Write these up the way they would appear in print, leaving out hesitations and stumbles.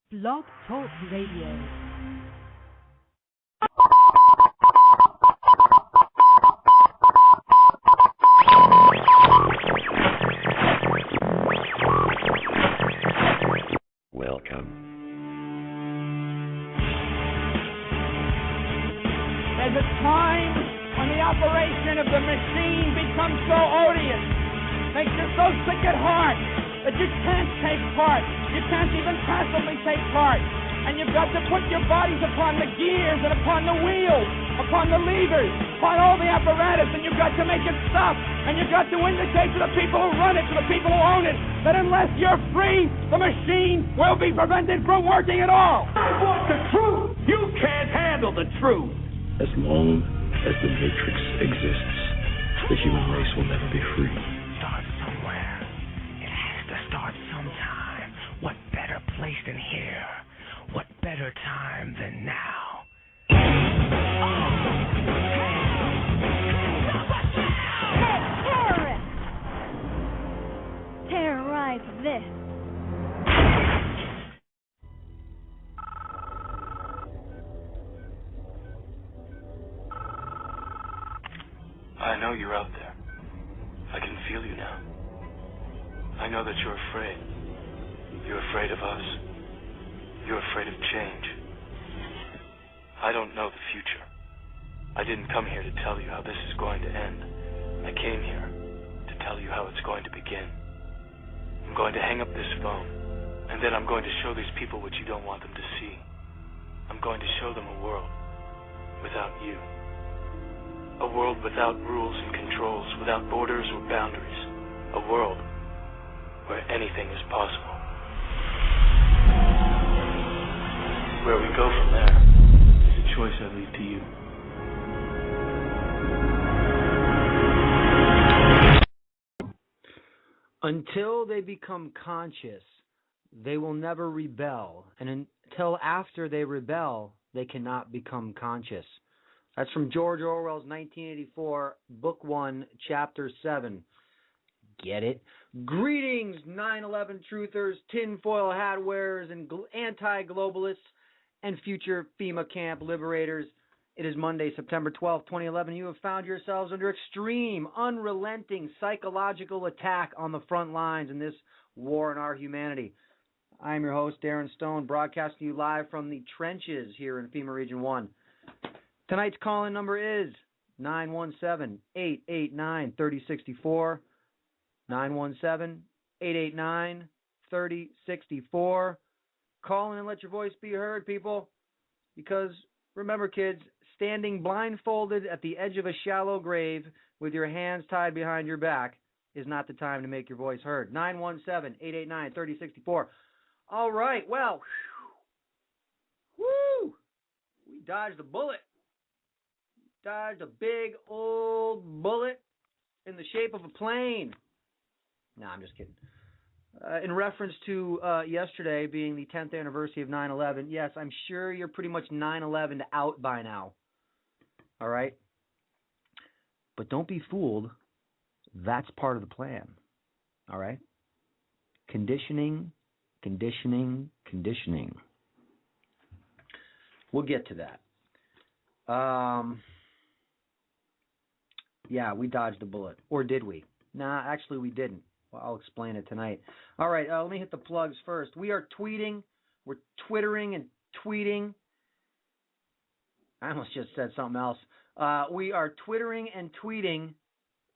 Blog Talk Radio. Welcome. There's a time when the operation of the machine becomes so odious, makes you so sick at heart that you can't take part. You can't even passively take part. And you've got to put your bodies upon the gears and upon the wheels, upon the levers, upon all the apparatus, and you've got to make it stop. And you've got to indicate to the people who run it, to the people who own it, that unless you're free, the machine will be prevented from working at all. I want the truth. You can't handle the truth. As long as the Matrix exists, the human race will never be free. Start somewhere. It has to start sometime. What better place than here? What better time than now? Terrorists! Terrorize this. I know you're out there. I can feel you now. I know that you're afraid. You're afraid of us. You're afraid of change. I don't know the future. I didn't come here to tell you how this is going to end. I came here to tell you how it's going to begin. I'm going to hang up this phone, and then I'm going to show these people what you don't want them to see. I'm going to show them a world without you. A world without rules and controls, without borders or boundaries. A world where anything is possible. Where we go from there is a choice I leave to you. Until they become conscious, they will never rebel. And until after they rebel, they cannot become conscious. That's from George Orwell's 1984, Book 1, Chapter 7. Get it? Greetings, 9/11 truthers, tinfoil hat wearers, and anti-globalists, and future FEMA camp liberators. It is Monday, September 12th, 2011. You have found yourselves under extreme, unrelenting psychological attack on the front lines in this war on our humanity. I am your host, Darren Stone, broadcasting to you live from the trenches here in FEMA Region 1. Tonight's call-in number is 917-889-3064, 917-889-3064. Call in and let your voice be heard, people, because remember, kids, standing blindfolded at the edge of a shallow grave with your hands tied behind your back is not the time to make your voice heard. 917-889-3064. All right, well, woo, we dodged a bullet. Dodged a big old bullet in the shape of a plane. No, I'm just kidding. In reference to yesterday being the 10th anniversary of 9/11, yes, I'm sure you're pretty much 9/11 out by now. All right? But don't be fooled. That's part of the plan. All right? Conditioning, conditioning, conditioning. We'll get to that. Yeah, we dodged a bullet. Or did we? Nah, actually we didn't. Well, I'll explain it tonight. All right, let me hit the plugs first. We are tweeting. We're twittering and tweeting. I almost just said something else. We are twittering and tweeting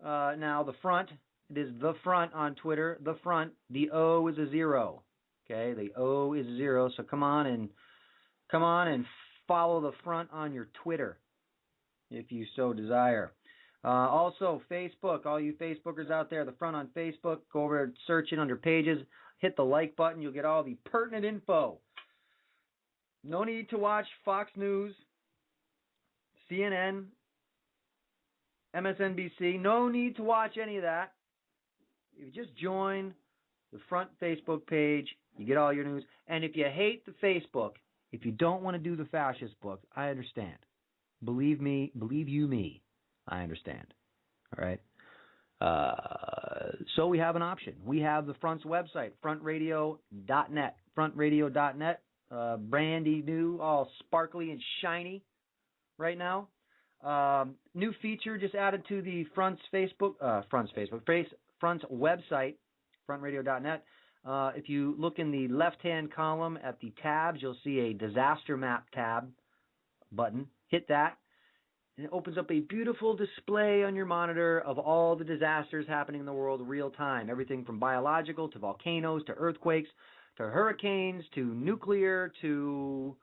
now. The front. It is the front on Twitter. The front. The O is a 0. Okay, the O is a 0. So come on and follow the front on your Twitter if you so desire. Also, Facebook, all you Facebookers out there, the front on Facebook, go over and search it under pages, hit the like button, you'll get all the pertinent info. No need to watch Fox News, CNN, MSNBC, no need to watch any of that. If you just join the front Facebook page, you get all your news. And if you hate the Facebook, if you don't want to do the fascist book, I understand. Believe me, I understand. All right. So we have an option. We have the Front's website, frontradio.net. Frontradio.net. brandy new, all sparkly and shiny right now. New feature just added to the Front's website, frontradio.net. If you look in the left-hand column at the tabs, you'll see a disaster map tab button. Hit that, and it opens up a beautiful display on your monitor of all the disasters happening in the world real time. Everything from biological to volcanoes to earthquakes to hurricanes to nuclear to,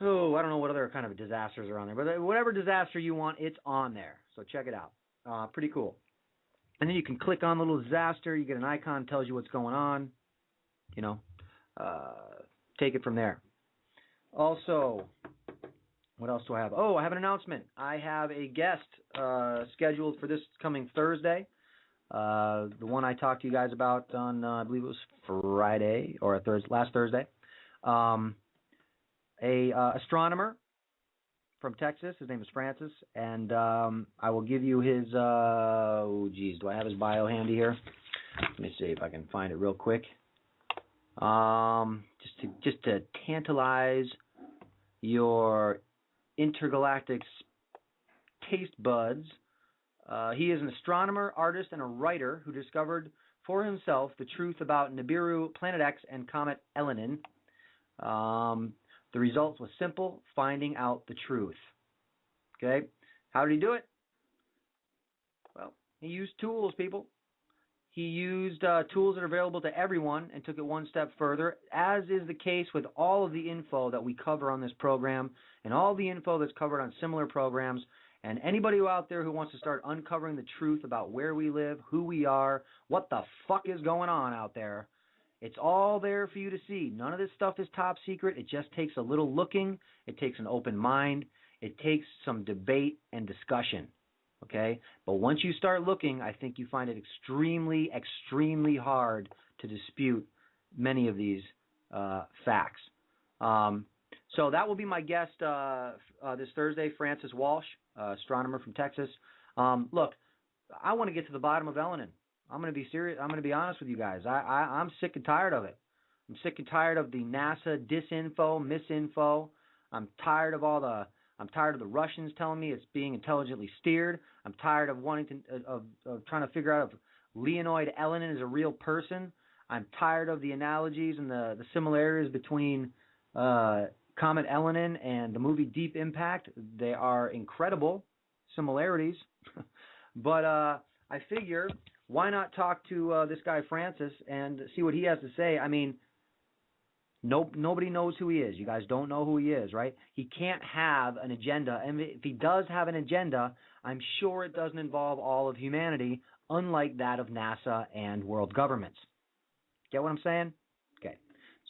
I don't know what other kind of disasters are on there. But whatever disaster you want, it's on there. So check it out. Pretty cool. And then you can click on the little disaster. You get an icon, tells you what's going on. You know, take it from there. Also, what else do I have? Oh, I have an announcement. I have a guest scheduled for this coming Thursday. The one I talked to you guys about on, I believe it was Friday or last Thursday. A astronomer from Texas. His name is Francis, and I will give you his. Do I have his bio handy here? Let me see if I can find it real quick. Just to tantalize your intergalactic taste buds. He is an astronomer, artist, and a writer who discovered for himself the truth about Nibiru, Planet X, and Comet Elenin. The result was simple: finding out the truth. Okay? How did he do it? Well, he used tools, people. He used tools that are available to everyone and took it one step further, as is the case with all of the info that we cover on this program and all the info that's covered on similar programs. And anybody out there who wants to start uncovering the truth about where we live, who we are, what the fuck is going on out there, it's all there for you to see. None of this stuff is top secret. It just takes a little looking. It takes an open mind. It takes some debate and discussion. Okay? But once you start looking, I think you find it extremely, extremely hard to dispute many of these facts. So that will be my guest this Thursday, Francis Walsh, astronomer from Texas. Look, I want to get to the bottom of Elenin. I'm going to be serious. I'm going to be honest with you guys. I'm sick and tired of it. I'm sick and tired of the NASA disinfo, misinfo. I'm tired of the Russians telling me it's being intelligently steered. I'm tired of of trying to figure out if Leonid Elenin is a real person. I'm tired of the analogies and the similarities between Comet Elenin and the movie Deep Impact. They are incredible similarities. But I figure, why not talk to this guy Francis and see what he has to say? I mean, nobody knows who he is. You guys don't know who he is, right? He can't have an agenda. And if he does have an agenda, I'm sure it doesn't involve all of humanity, unlike that of NASA and world governments. Get what I'm saying? Okay.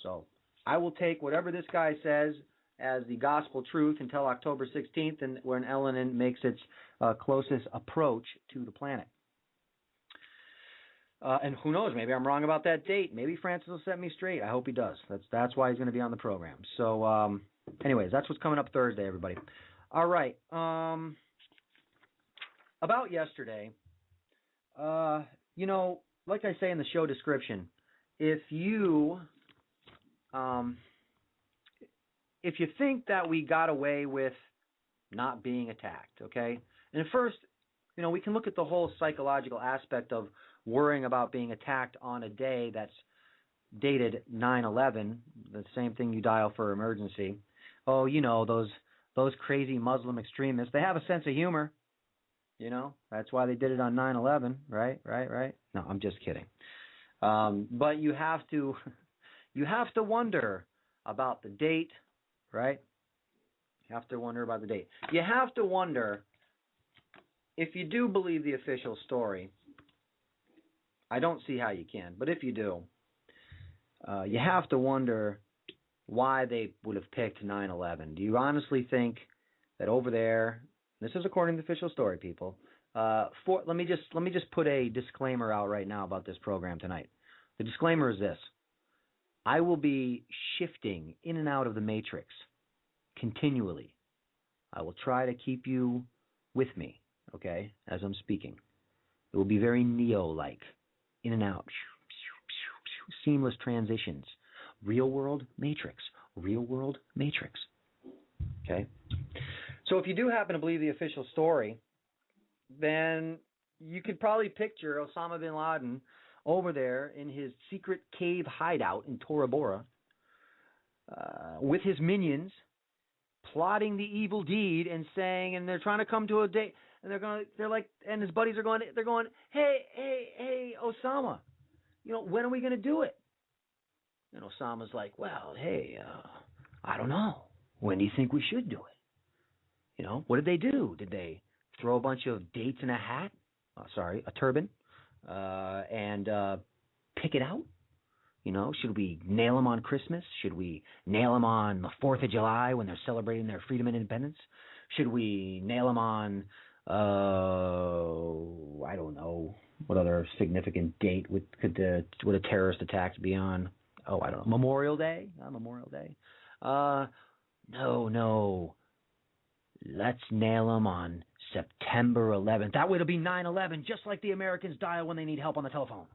So I will take whatever this guy says as the gospel truth until October 16th, and when Elenin makes its closest approach to the planet. And who knows, maybe I'm wrong about that date. Maybe Francis will set me straight. I hope he does. That's why he's going to be on the program. So anyways, that's what's coming up Thursday, everybody. All right. About yesterday, like I say in the show description, if you think that we got away with not being attacked, okay? And at first, we can look at the whole psychological aspect of worrying about being attacked on a day that's dated 9/11, the same thing you dial for emergency. Oh, those crazy Muslim extremists, they have a sense of humor. That's why they did it on 9/11, right? No, I'm just kidding. But you have to wonder about the date, right? You have to wonder about the date. You have to wonder, if you do believe the official story, I don't see how you can, but if you do, you have to wonder why they would have picked 9/11. Do you honestly think that over there, this is according to the official story, people, let me just put a disclaimer out right now about this program tonight. The disclaimer is this: I will be shifting in and out of the matrix continually. I will try to keep you with me, okay, as I'm speaking. It will be very Neo-like, in and out, seamless transitions. Real world matrix. Real world matrix. Okay? So if you do happen to believe the official story, then you could probably picture Osama bin Laden over there in his secret cave hideout in Tora Bora with his minions plotting the evil deed and saying, and they're trying to come to a date, and and his buddies are going, hey, Osama, when are we going to do it? And Osama's like, well, hey, I don't know. When do you think we should do it? What did they do? Did they throw a bunch of dates in a hat? A turban, and pick it out? Should we nail them on Christmas? Should we nail them on the 4th of July when they're celebrating their freedom and independence? Should we nail them on, I don't know, what other significant date would a terrorist attack be on? Oh, I don't know, Memorial Day? Memorial Day. No. Let's nail them on September 11th. That way it'll be 9/11, just like the Americans dial when they need help on the telephone.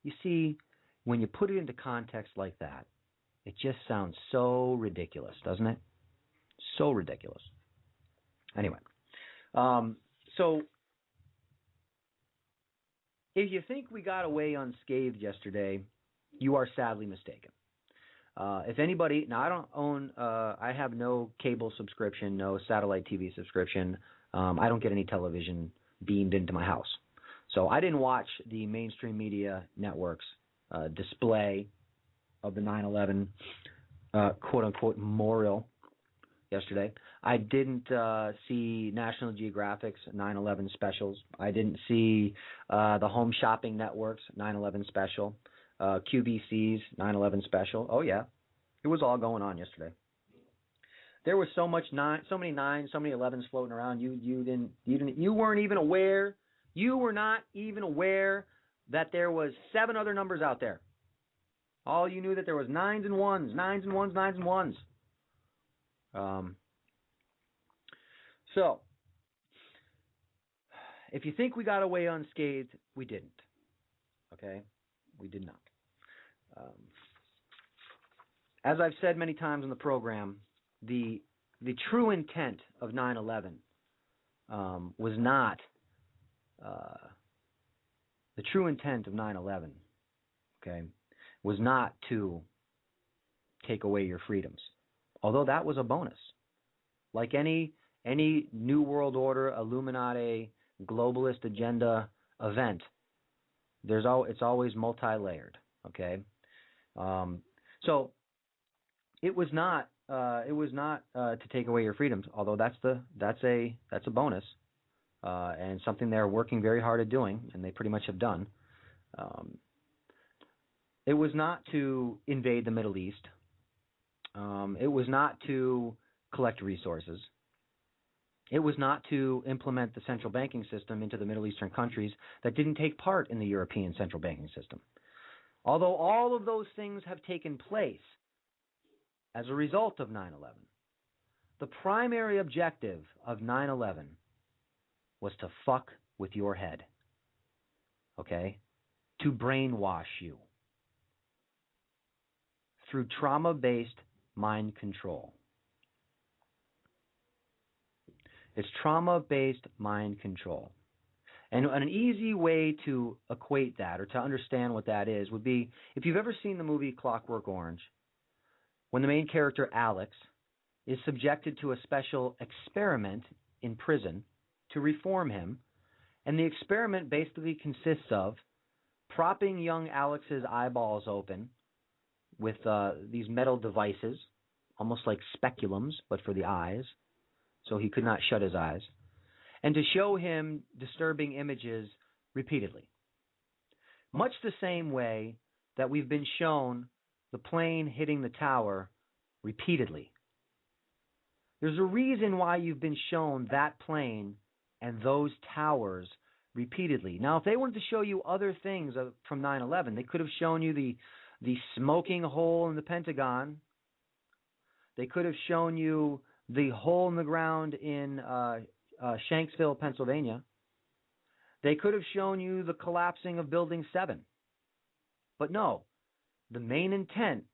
You see, when you put it into context like that, it just sounds so ridiculous, doesn't it? So ridiculous. Anyway, so if you think we got away unscathed yesterday, you are sadly mistaken. If anybody, now I don't own, I have no cable subscription, no satellite TV subscription. I don't get any television beamed into my house. So I didn't watch the mainstream media networks display of the 9/11 quote-unquote memorial yesterday. I didn't see National Geographic's 9/11 specials. I didn't see the Home Shopping Network's 9/11 special, QVC's 9/11 special. Oh yeah, it was all going on yesterday. There was so many 9s, so many 11s floating around. You weren't even aware. You were not even aware that there was 7 other numbers out there. All you knew that there was 9s and 1s, 9s and 1s, 9s and 1s. So, if you think we got away unscathed, we didn't. Okay? We did not. As I've said many times on the program, the true intent of 9/11 was not the true intent of 9/11, okay, was not to take away your freedoms, although that was a bonus. Like any New World Order, Illuminati, globalist agenda event, it's always multi-layered, okay. So it was not to take away your freedoms, although that's a bonus. And something they're working very hard at doing, and they pretty much have done. It was not to invade the Middle East. It was not to collect resources. It was not to implement the central banking system into the Middle Eastern countries that didn't take part in the European central banking system. Although all of those things have taken place as a result of 9/11, the primary objective of 9/11 was to fuck with your head, okay? To brainwash you through trauma-based mind control. It's trauma-based mind control. And an easy way to equate that or to understand what that is would be if you've ever seen the movie Clockwork Orange, when the main character, Alex, is subjected to a special experiment in prison to reform him, and the experiment basically consists of propping young Alex's eyeballs open with these metal devices, almost like speculums, but for the eyes, so he could not shut his eyes, and to show him disturbing images repeatedly. Much the same way that we've been shown the plane hitting the tower repeatedly. There's a reason why you've been shown that plane and those towers repeatedly. Now, if they wanted to show you other things from 9/11, they could have shown you the smoking hole in the Pentagon. They could have shown you the hole in the ground in Shanksville, Pennsylvania. They could have shown you the collapsing of Building 7. But no, the main intent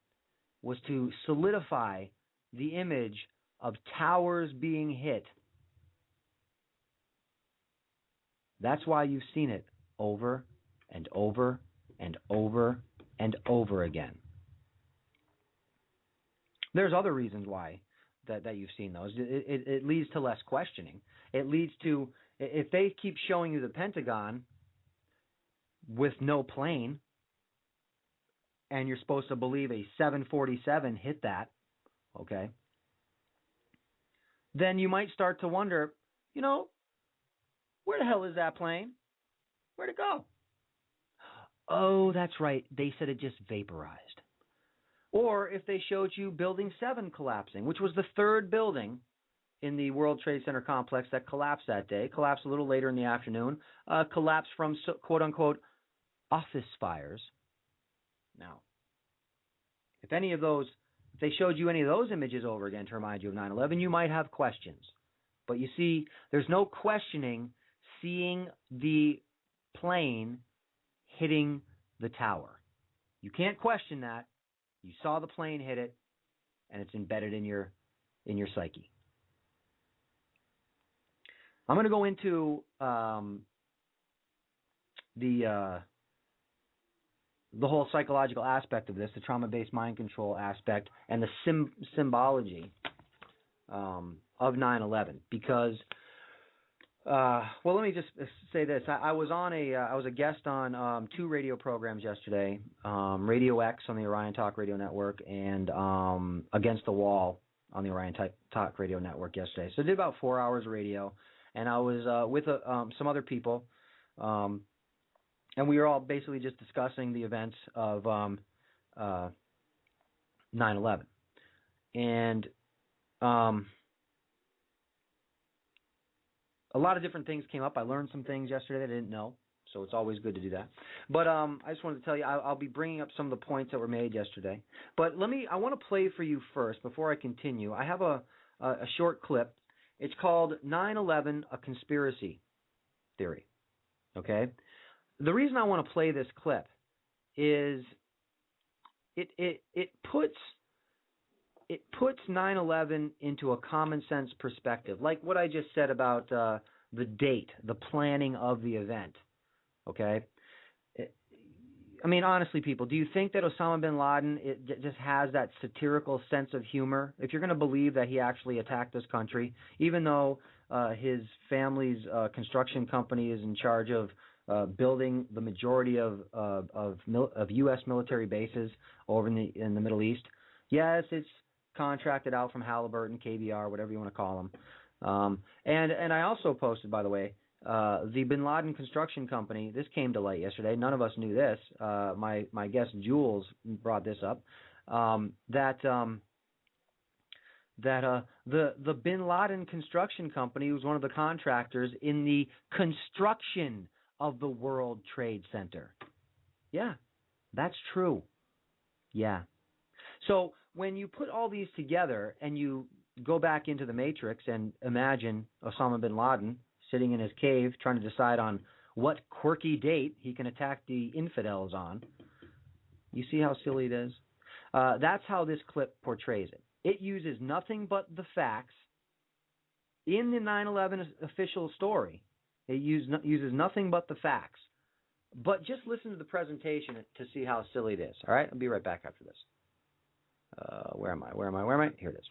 was to solidify the image of towers being hit. That's why you've seen it over and over and over and over again. There's other reasons why that you've seen those. It leads to less questioning. It leads to, if they keep showing you the Pentagon with no plane, and you're supposed to believe a 747 hit that, okay, then you might start to wonder, where the hell is that plane? Where'd it go? Oh, that's right. They said it just vaporized. Or if they showed you Building 7 collapsing, which was the third building in the World Trade Center complex that collapsed that day, collapsed a little later in the afternoon, collapsed from quote-unquote office fires. Now, if they showed you any of those images over again to remind you of 9/11, you might have questions. But you see, there's no questioning seeing the plane hitting the tower. You can't question that. You saw the plane hit it, and it's embedded in your psyche. I'm going to go into the whole psychological aspect of this, the trauma-based mind control aspect, and the symbology of 9/11. Because, let me just say this: I was a guest on 2 radio programs yesterday, Radio X on the Orion Talk Radio Network, and Against the Wall on the Orion Talk Radio Network yesterday. So I did about 4 hours of radio, and I was with some other people. And we were all basically just discussing the events of 9/11. And a lot of different things came up. I learned some things yesterday that I didn't know, so it's always good to do that. But I just wanted to tell you, I'll be bringing up some of the points that were made yesterday. But I want to play for you first, before I continue. I have a short clip. It's called 9/11, A Conspiracy Theory. Okay? The reason I want to play this clip is it puts 9/11 into a common sense perspective, like what I just said about the date, the planning of the event. Okay, I mean, honestly, people, do you think that Osama bin Laden just has that satirical sense of humor? If you're going to believe that he actually attacked this country, even though his family's construction company is in charge of building the majority of U.S. military bases over in the Middle East. Yes, it's contracted out from Halliburton, KBR, whatever you want to call them. And I also posted, by the way, the Bin Laden construction company. This came to light yesterday. None of us knew this. My guest Jules brought this up. That the Bin Laden construction company was one of the contractors in the construction of the World Trade Center. Yeah, that's true. Yeah. So when you put all these together and you go back into the Matrix and imagine Osama bin Laden sitting in his cave trying to decide on what quirky date he can attack the infidels on, you see how silly it is? That's how this clip portrays it. It uses nothing but the facts in the 9/11 official story. It uses nothing but the facts. But just listen to the presentation to see how silly it is. All right? I'll be right back after this. Where am I? Here it is.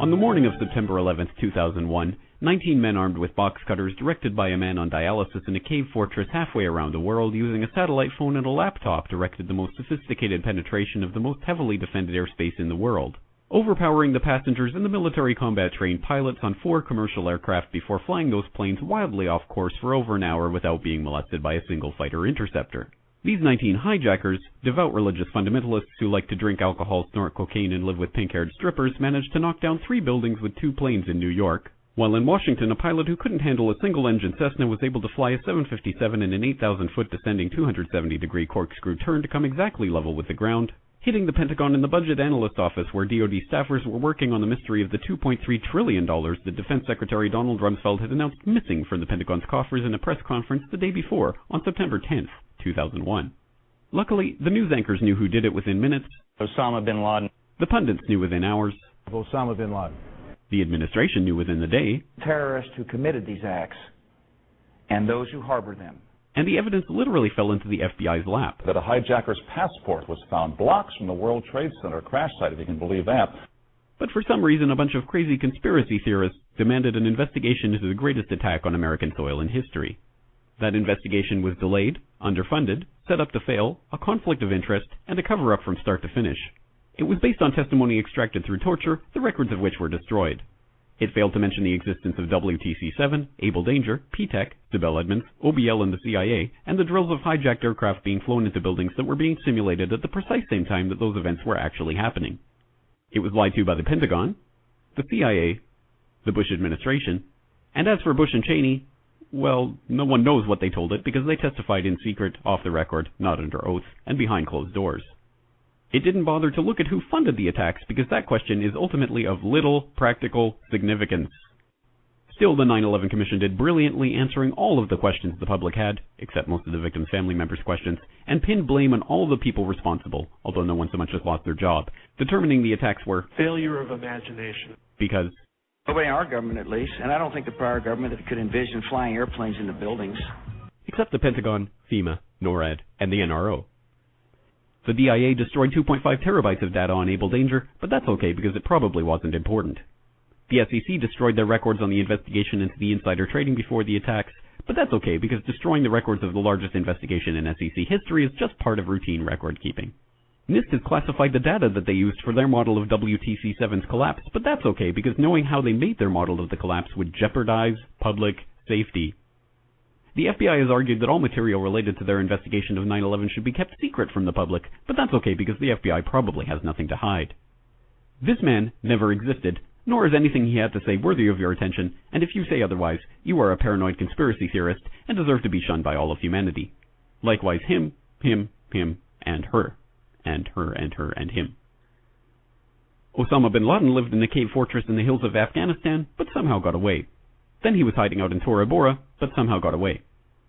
On the morning of September 11, 2001, 19 men armed with box cutters, directed by a man on dialysis in a cave fortress halfway around the world using a satellite phone and a laptop, directed the most sophisticated penetration of the most heavily defended airspace in the world, overpowering the passengers and the military combat-trained pilots on 4 commercial aircraft before flying those planes wildly off course for over an hour without being molested by a single fighter interceptor. These 19 hijackers, devout religious fundamentalists who like to drink alcohol, snort cocaine, and live with pink-haired strippers, managed to knock down 3 buildings with 2 planes in New York, While in Washington, a pilot who couldn't handle a single-engine Cessna was able to fly a 757 in an 8,000-foot descending 270-degree corkscrew turn to come exactly level with the ground, hitting the Pentagon in the Budget Analyst Office where DoD staffers were working on the mystery of the $2.3 trillion that Defense Secretary Donald Rumsfeld had announced missing from the Pentagon's coffers in a press conference the day before, on September 10th, 2001. Luckily, the news anchors knew who did it within minutes. Osama bin Laden. The pundits knew within hours. Osama bin Laden. The administration knew within the day. Terrorists who committed these acts and those who harbor them. And the evidence literally fell into the FBI's lap. That a hijacker's passport was found blocks from the World Trade Center crash site, if you can believe that. But for some reason, a bunch of crazy conspiracy theorists demanded an investigation into the greatest attack on American soil in history. That investigation was delayed, underfunded, set up to fail, a conflict of interest, and a cover-up from start to finish. It was based on testimony extracted through torture, the records of which were destroyed. It failed to mention the existence of WTC-7, Able Danger, P-TECH, Sibel Edmonds, OBL and the CIA, and the drills of hijacked aircraft being flown into buildings that were being simulated at the precise same time that those events were actually happening. It was lied to by the Pentagon, the CIA, the Bush administration, and as for Bush and Cheney, well, no one knows what they told it because they testified in secret, off the record, not under oath, and behind closed doors. It didn't bother to look at who funded the attacks because that question is ultimately of little practical significance. Still, the 9/11 Commission did brilliantly answering all of the questions the public had, except most of the victims' family members' questions, and pinned blame on all the people responsible, although no one so much as lost their job, determining the attacks were failure of imagination. Because Nobody in our government, at least, and I don't think the prior government that could envision flying airplanes into buildings. Except the Pentagon, FEMA, NORAD, and the NRO. The DIA destroyed 2.5 terabytes of data on Able Danger, but that's okay because it probably wasn't important. The SEC destroyed their records on the investigation into the insider trading before the attacks, but that's okay because destroying the records of the largest investigation in SEC history is just part of routine record keeping. NIST has classified the data that they used for their model of WTC-7's collapse, but that's okay because knowing how they made their model of the collapse would jeopardize public safety. The FBI has argued that all material related to their investigation of 9/11 should be kept secret from the public, but that's okay because the FBI probably has nothing to hide. This man never existed, nor is anything he had to say worthy of your attention, and if you say otherwise, you are a paranoid conspiracy theorist and deserve to be shunned by all of humanity. Likewise him, and her. And her, and her, and him. Osama bin Laden lived in a cave fortress in the hills of Afghanistan, but somehow got away. Then he was hiding out in Tora Bora, but somehow got away.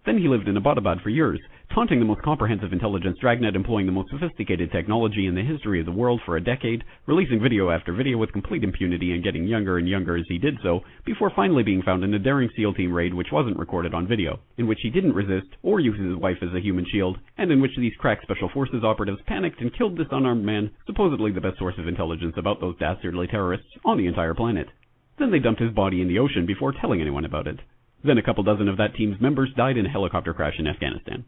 Then he lived in Abbottabad for years, taunting the most comprehensive intelligence dragnet employing the most sophisticated technology in the history of the world for a decade, releasing video after video with complete impunity and getting younger and younger as he did so, before finally being found in a daring SEAL team raid which wasn't recorded on video, in which he didn't resist or use his wife as a human shield, and in which these crack special forces operatives panicked and killed this unarmed man, supposedly the best source of intelligence about those dastardly terrorists on the entire planet. Then they dumped his body in the ocean before telling anyone about it. Then a couple dozen of that team's members died in a helicopter crash in Afghanistan.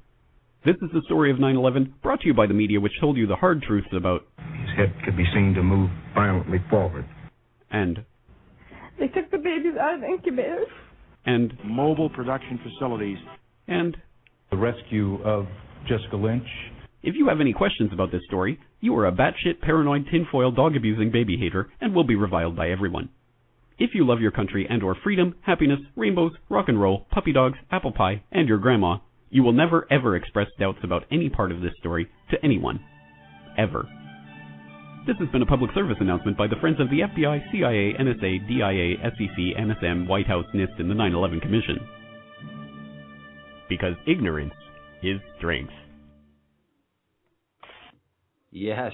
This is the story of 9/11, brought to you by the media which told you the hard truths about his head could be seen to move violently forward. And they took the babies out of incubators. And mobile production facilities. And the rescue of Jessica Lynch. If you have any questions about this story, you are a batshit paranoid tinfoil dog-abusing baby hater and will be reviled by everyone. If you love your country and or freedom, happiness, rainbows, rock and roll, puppy dogs, apple pie, and your grandma, you will never ever express doubts about any part of this story to anyone. Ever. This has been a public service announcement by the Friends of the FBI, CIA, NSA, DIA, SEC, NSM, White House, NIST, and the 9/11 Commission. Because ignorance is strength. Yes.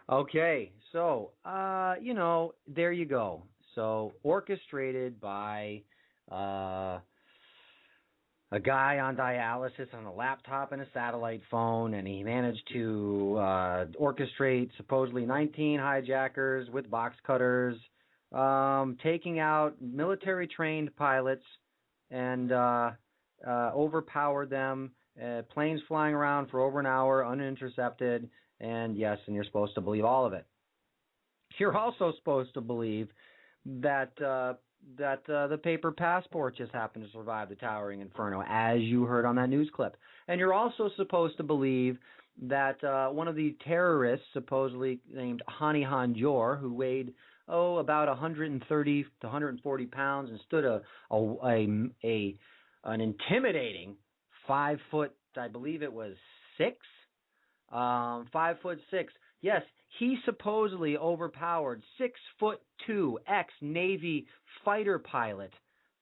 Okay. So, there you go. So, orchestrated by a guy on dialysis on a laptop and a satellite phone, and he managed to orchestrate supposedly 19 hijackers with box cutters, taking out military-trained pilots and overpowered them, planes flying around for over an hour unintercepted, and yes, and you're supposed to believe all of it. You're also supposed to believe that the paper passport just happened to survive the towering inferno, as you heard on that news clip. And you're also supposed to believe that one of the terrorists, supposedly named Hani Hanjour, who weighed about 130 to 140 pounds, and stood an intimidating 5 foot, I believe it was 5'6". Yes, he supposedly overpowered 6'2" ex-Navy fighter pilot.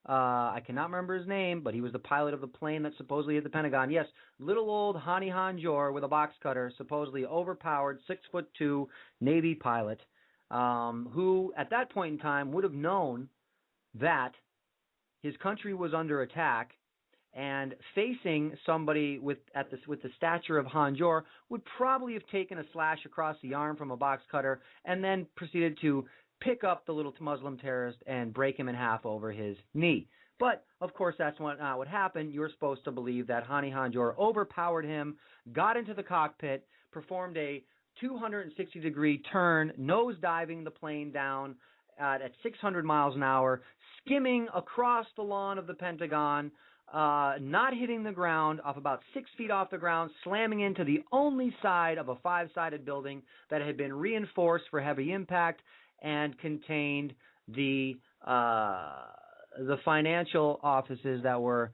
I cannot remember his name, but he was the pilot of the plane that supposedly hit the Pentagon. Yes, little old Hani Hanjour with a box cutter, supposedly overpowered 6'2" Navy pilot, who at that point in time would have known that his country was under attack, and facing somebody with the stature of Hanjour would probably have taken a slash across the arm from a box cutter and then proceeded to pick up the little Muslim terrorist and break him in half over his knee. But, of course, that's not what happened. You're supposed to believe that Hani Hanjour overpowered him, got into the cockpit, performed a 260-degree turn, nose-diving the plane down at 600 miles an hour, skimming across the lawn of the Pentagon, not hitting the ground, off about 6 feet off the ground, slamming into the only side of a 5-sided building that had been reinforced for heavy impact and contained the financial offices that were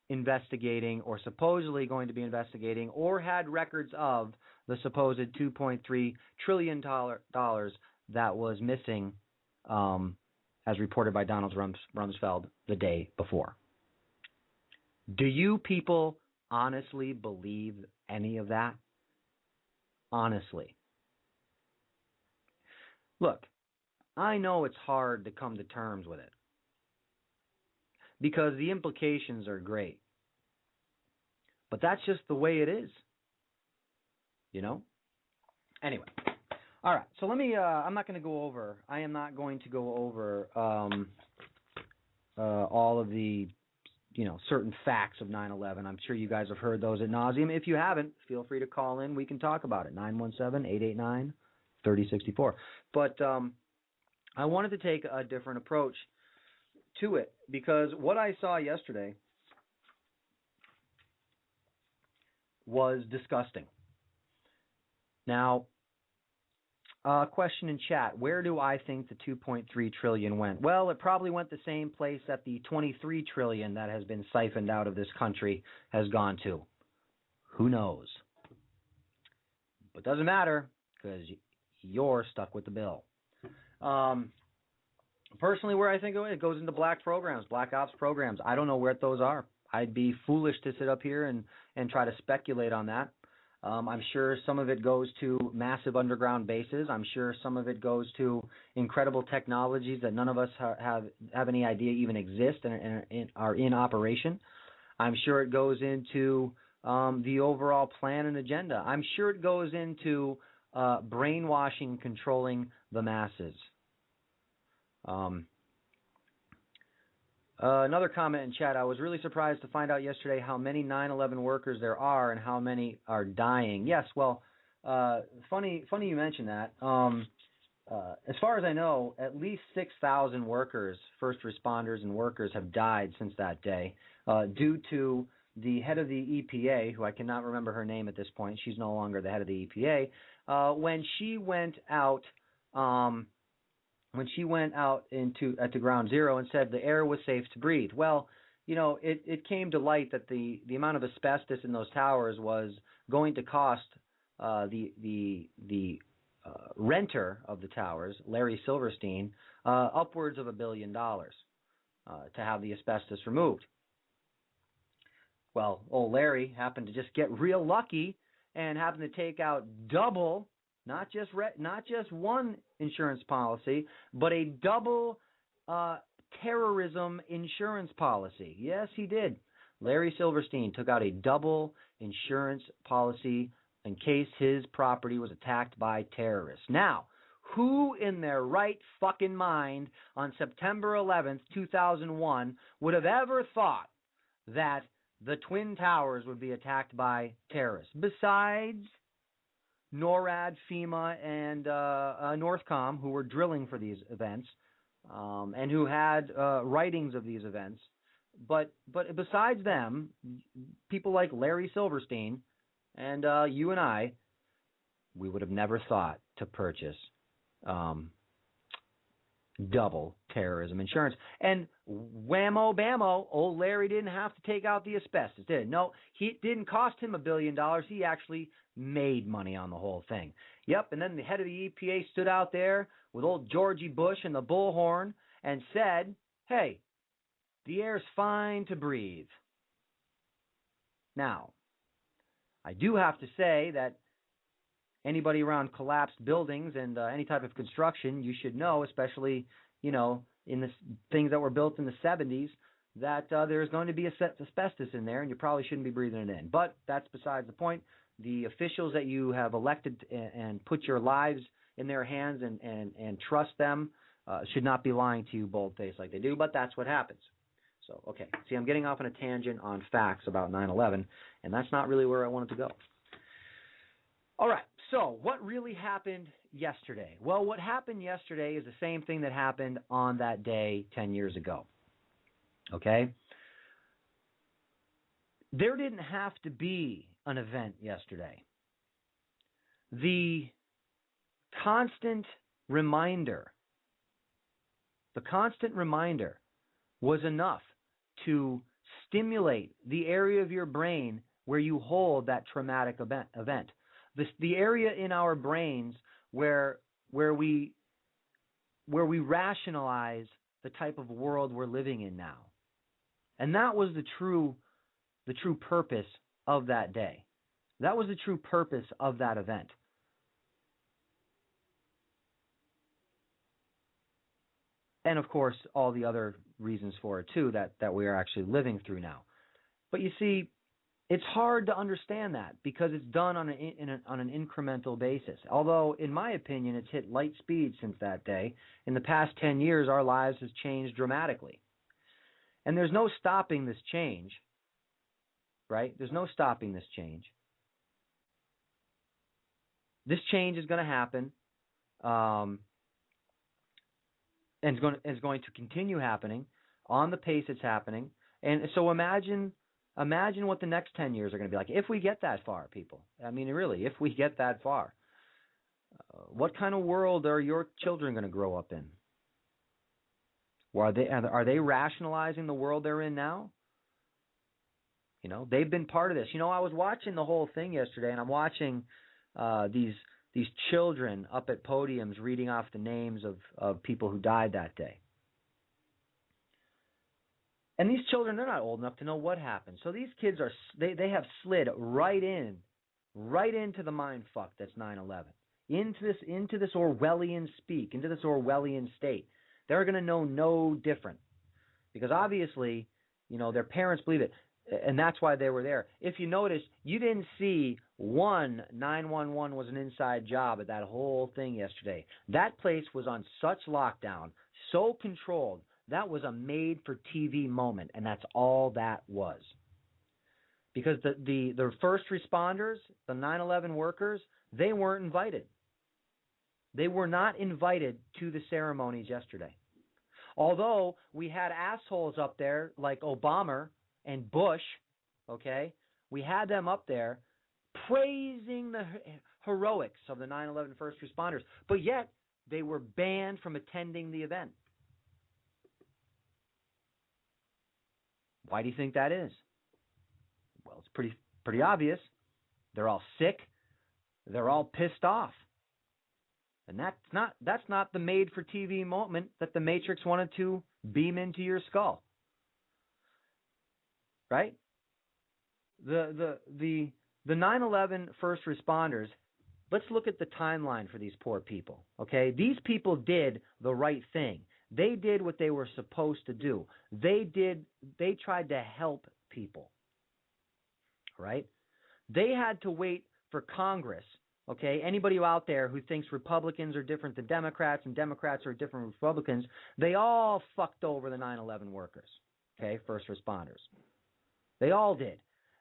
investigating or supposedly going to be investigating or had records of the supposed $2.3 trillion that was missing, as reported by Donald Rumsfeld the day before. Do you people honestly believe any of that? Honestly. Look, I know it's hard to come to terms with it because the implications are great. But that's just the way it is. You know? Anyway. All right. So let me, I am not going to go over all of the, certain facts of 9/11. I'm sure you guys have heard those ad nauseum. If you haven't, feel free to call in. We can talk about it. 917-889-3064. But I wanted to take a different approach to it because what I saw yesterday was disgusting. Now, question in chat, where do I think the 2.3 trillion went? Well, it probably went the same place that the 23 trillion that has been siphoned out of this country has gone to. Who knows? But doesn't matter because you're stuck with the bill. Personally, where I think it goes into black programs, black ops programs. I don't know where those are. I'd be foolish to sit up here and try to speculate on that. I'm sure some of it goes to massive underground bases. I'm sure some of it goes to incredible technologies that none of us have any idea even exist and are in operation. I'm sure it goes into the overall plan and agenda. I'm sure it goes into brainwashing, controlling the masses. Another comment in chat, I was really surprised to find out yesterday how many 9/11 workers there are and how many are dying. Yes, well, funny you mention that. As far as I know, at least 6,000 workers, first responders and workers, have died since that day due to the head of the EPA, who I cannot remember her name at this point. She's no longer the head of the EPA. When she went out to ground zero and said the air was safe to breathe. Well, it came to light that the amount of asbestos in those towers was going to cost the renter of the towers, Larry Silverstein, upwards of $1 billion to have the asbestos removed. Well, old Larry happened to just get real lucky and happened to take out double, not just one insurance policy, but a double terrorism insurance policy. Yes, he did. Larry Silverstein took out a double insurance policy in case his property was attacked by terrorists. Now, who in their right fucking mind on September 11th, 2001 would have ever thought that the Twin Towers would be attacked by terrorists? Besides NORAD, FEMA, and NORTHCOM, who were drilling for these events and who had writings of these events. But besides them, people like Larry Silverstein and you and I, we would have never thought to purchase double terrorism insurance. And whammo bammo, old Larry didn't have to take out the asbestos, did it? No, it didn't cost him $1 billion. He actually made money on the whole thing. Yep, and then the head of the EPA stood out there with old Georgie Bush and the bullhorn and said, hey, the air's fine to breathe. Now, I do have to say that anybody around collapsed buildings and any type of construction, you should know, especially, in the things that were built in the 70s, that there's going to be asbestos in there, and you probably shouldn't be breathing it in. But that's besides the point. The officials that you have elected and put your lives in their hands and trust them should not be lying to you bold-faced like they do, but that's what happens. So, okay. See, I'm getting off on a tangent on facts about 9/11, and that's not really where I wanted to go. All right. So, what really happened yesterday? Well, what happened yesterday is the same thing that happened on that day 10 years ago. Okay? There didn't have to be an event yesterday. The constant reminder was enough to stimulate the area of your brain where you hold that traumatic event. The area in our brains where we rationalize the type of world we're living in now. And that was the true purpose of that day. That was the true purpose of that event. And of course, all the other reasons for it too that we are actually living through now. But you see, it's hard to understand that because it's done on an incremental basis. Although, in my opinion, it's hit light speed since that day. In the past 10 years, our lives has changed dramatically. And there's no stopping this change, right? There's no stopping this change. This change is going to happen, and is going to continue happening on the pace it's happening. And so imagine what the next 10 years are going to be like if we get that far, people. I mean, really, if we get that far. What kind of world are your children going to grow up in? Are they rationalizing the world they're in now? They've been part of this. I was watching the whole thing yesterday, and I'm watching these children up at podiums reading off the names of people who died that day. And these children, they're not old enough to know what happened. So these kids they have slid right into the mind fuck that's 9/11. Into this Orwellian speak, into this Orwellian state. They're going to know no different. Because obviously, their parents believe it. And that's why they were there. If you notice, you didn't see 911 was an inside job at that whole thing yesterday. That place was on such lockdown, so controlled. That was a made-for-TV moment, and that's all that was. Because the first responders, the 9/11 workers, they weren't invited. They were not invited to the ceremonies yesterday. Although we had assholes up there like Obama and Bush, okay? We had them up there praising the heroics of the 9/11 first responders, but yet they were banned from attending the event. Why do you think that is? Well, it's pretty obvious. They're all sick. They're all pissed off. And that's not the made-for-TV moment that the Matrix wanted to beam into your skull. Right? The 9/11 first responders, let's look at the timeline for these poor people, okay? These people did the right thing. They did what they were supposed to do. They tried to help people, right? They had to wait for Congress, okay? Anybody out there who thinks Republicans are different than Democrats and Democrats are different than Republicans, they all fucked over the 9/11 workers, okay, first responders. They all did.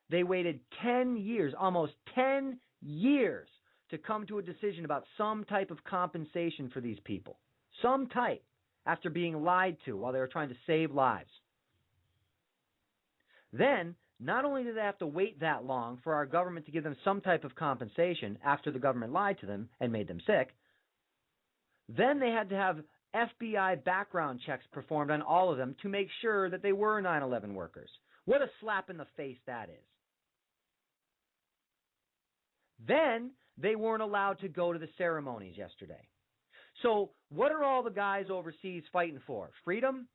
They waited 10 years, almost 10 years, to come to a decision about some type of compensation for these people. Some type, after being lied to while they were trying to save lives. Then, not only did they have to wait that long for our government to give them some type of compensation after the government lied to them and made them sick, then they had to have FBI background checks performed on all of them to make sure that they were 9/11 workers. What a slap in the face that is. Then they weren't allowed to go to the ceremonies yesterday. So what are all the guys overseas fighting for? Freedom?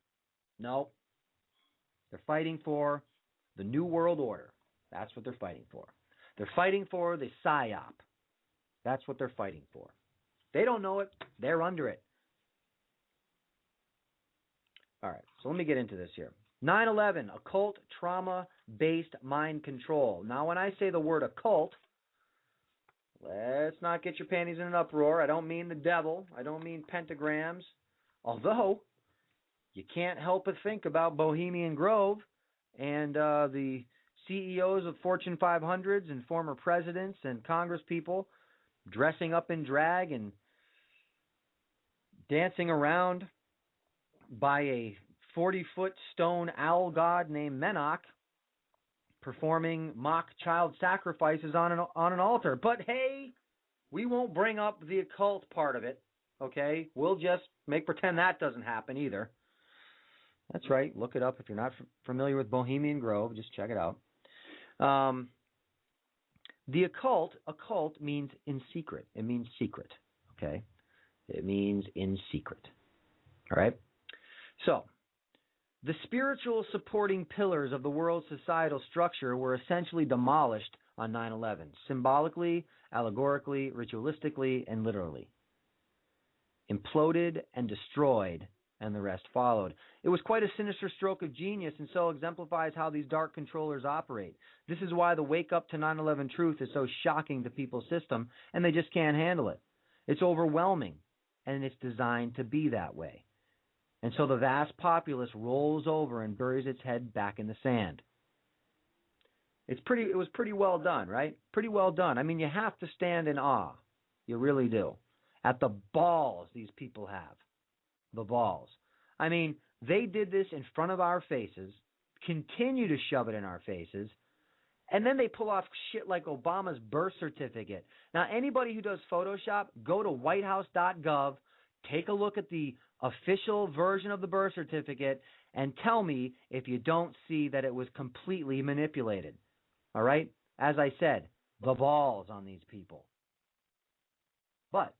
No. They're fighting for the New World Order. That's what they're fighting for. They're fighting for the PSYOP. That's what they're fighting for. They don't know it. They're under it. All right, so let me get into this here. 9/11, occult trauma-based mind control. Now, when I say the word occult, let's not get your panties in an uproar. I don't mean the devil. I don't mean pentagrams. Although, you can't help but think about Bohemian Grove and the CEOs of Fortune 500s and former presidents and congresspeople dressing up in drag and dancing around by a 40-foot stone owl god named Menach, performing mock child sacrifices on an altar. But hey, we won't bring up the occult part of it, okay? We'll just make pretend that doesn't happen either. That's right. Look it up if you're not familiar with Bohemian Grove. Just check it out. The occult means in secret. It means secret, okay? It means in secret, all right? So, the spiritual supporting pillars of the world's societal structure were essentially demolished on 9/11, symbolically, allegorically, ritualistically, and literally. Imploded and destroyed, and the rest followed. It was quite a sinister stroke of genius, and so exemplifies how these dark controllers operate. This is why the wake up to 9/11 truth is so shocking to people's system, and they just can't handle it. It's overwhelming, and it's designed to be that way. And so the vast populace rolls over and buries its head back in the sand. It was pretty well done, right? Pretty well done. I mean, you have to stand in awe. You really do. At the balls these people have. The balls. I mean, they did this in front of our faces, continue to shove it in our faces, and then they pull off shit like Obama's birth certificate. Now, anybody who does Photoshop, go to whitehouse.gov, take a look at the official version of the birth certificate, and tell me if you don't see that it was completely manipulated. All right? As I said, the balls on these people. But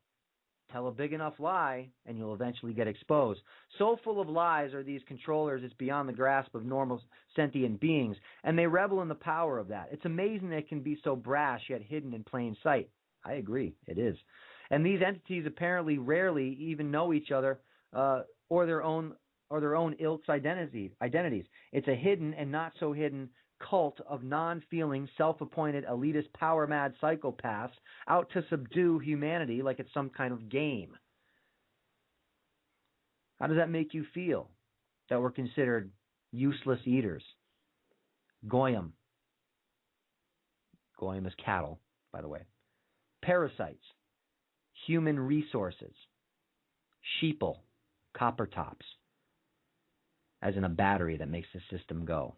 tell a big enough lie, and you'll eventually get exposed. So full of lies are these controllers, it's beyond the grasp of normal sentient beings, and they revel in the power of that. It's amazing they can be so brash, yet hidden in plain sight. I agree, it is. And these entities apparently rarely even know each other or their own ilk's identities. It's a hidden and not so hidden cult of non-feeling, self-appointed, elitist, power-mad psychopaths out to subdue humanity like it's some kind of game. How does that make you feel? That we're considered useless eaters? Goyim. Goyim is cattle, by the way. Parasites. Human resources. Sheeple. Copper tops. As in a battery that makes the system go.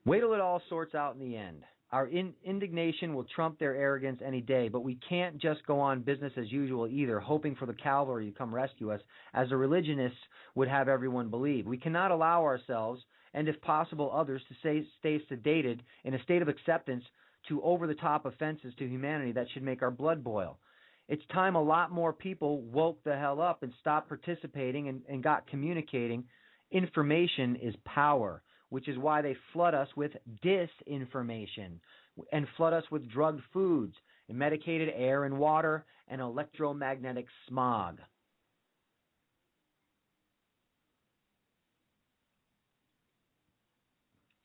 Wait till it all sorts out in the end. Our indignation will trump their arrogance any day, but we can't just go on business as usual either, hoping for the cavalry to come rescue us, as the religionists would have everyone believe. We cannot allow ourselves, and if possible others, to stay sedated in a state of acceptance to over-the-top offenses to humanity that should make our blood boil. It's time a lot more people woke the hell up and stopped participating and got communicating. Information is power, which is why they flood us with disinformation and flood us with drugged foods and medicated air and water and electromagnetic smog.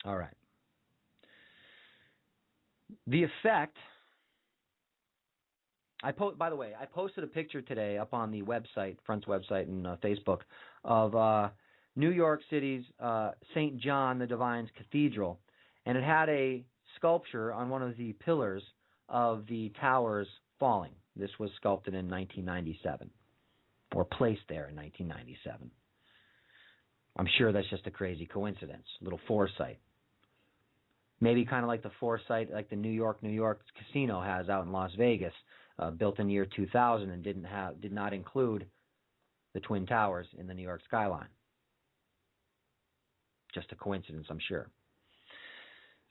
All right. The effect... by the way, I posted a picture today up on the website, Front's website and Facebook, of New York City's St. John the Divine's Cathedral, and it had a sculpture on one of the pillars of the towers falling. This was sculpted in 1997, or placed there in 1997. I'm sure that's just a crazy coincidence, a little foresight. Maybe kind of like the foresight, like the New York casino has out in Las Vegas, built in the year 2000 and did not include the Twin Towers in the New York skyline. Just a coincidence, I'm sure.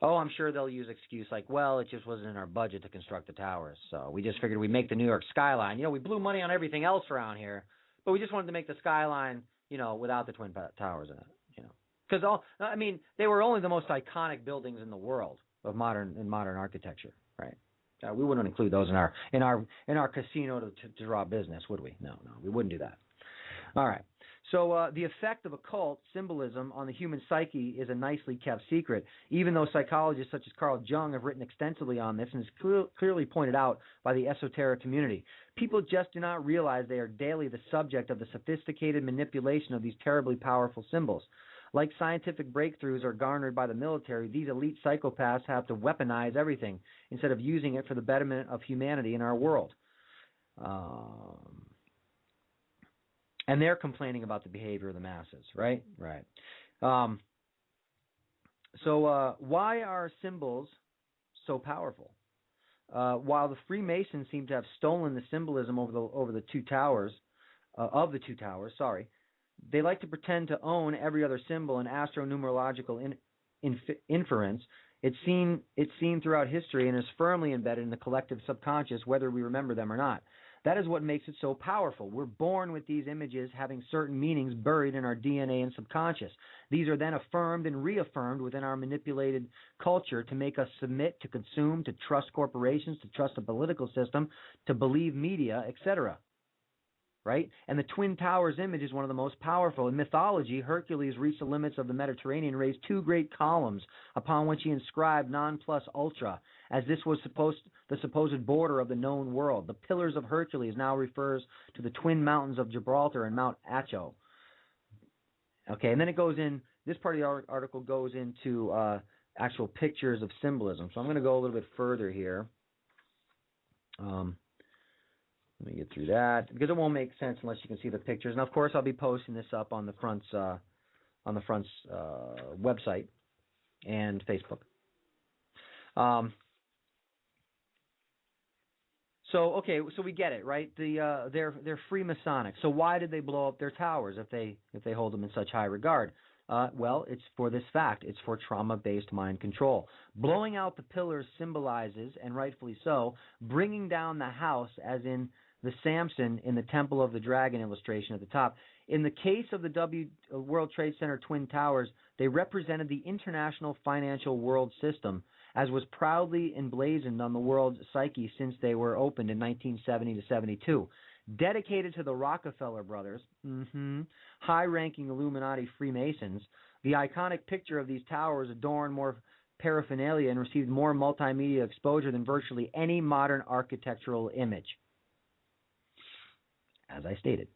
Oh, I'm sure they'll use excuse like, well, it just wasn't in our budget to construct the towers, so we just figured we'd make the New York skyline. We blew money on everything else around here, but we just wanted to make the skyline, without the Twin Towers in it, Because they were only the most iconic buildings in the world of modern architecture, right? We wouldn't include those in our casino to draw business, would we? No, we wouldn't do that. All right. So the effect of occult symbolism on the human psyche is a nicely kept secret, even though psychologists such as Carl Jung have written extensively on this and is clearly pointed out by the esoteric community. People just do not realize they are daily the subject of the sophisticated manipulation of these terribly powerful symbols. Like scientific breakthroughs are garnered by the military, these elite psychopaths have to weaponize everything instead of using it for the betterment of humanity in our world. And they're complaining about the behavior of the masses, right? Right. So why are symbols so powerful? While the Freemasons seem to have stolen the symbolism over the two towers, they like to pretend to own every other symbol in astronumerological inference. It's seen throughout history and is firmly embedded in the collective subconscious, whether we remember them or not. That is what makes it so powerful. We're born with these images having certain meanings buried in our DNA and subconscious. These are then affirmed and reaffirmed within our manipulated culture to make us submit, to consume, to trust corporations, to trust the political system, to believe media, etc. Right? And the Twin Towers image is one of the most powerful. In mythology, Hercules reached the limits of the Mediterranean and raised two great columns upon which he inscribed non plus ultra, as this was the supposed border of the known world. The Pillars of Hercules now refers to the twin mountains of Gibraltar and Mount Acho. Okay, and then it goes in, this part of the article goes into actual pictures of symbolism. So I'm going to go a little bit further here. Let me get through that, because it won't make sense unless you can see the pictures. And of course, I'll be posting this up on the front's website and Facebook. So we get it, right? They're Freemasonic. So why did they blow up their towers if they hold them in such high regard? Well, it's for this fact. It's for trauma-based mind control. Blowing out the pillars symbolizes, and rightfully so, bringing down the house, as in the Samson in the Temple of the Dragon illustration at the top. In the case of the World Trade Center Twin Towers, they represented the international financial world system, as was proudly emblazoned on the world's psyche since they were opened in 1970 to 72. Dedicated to the Rockefeller brothers, high-ranking Illuminati Freemasons, the iconic picture of these towers adorned more paraphernalia and received more multimedia exposure than virtually any modern architectural image, as I stated.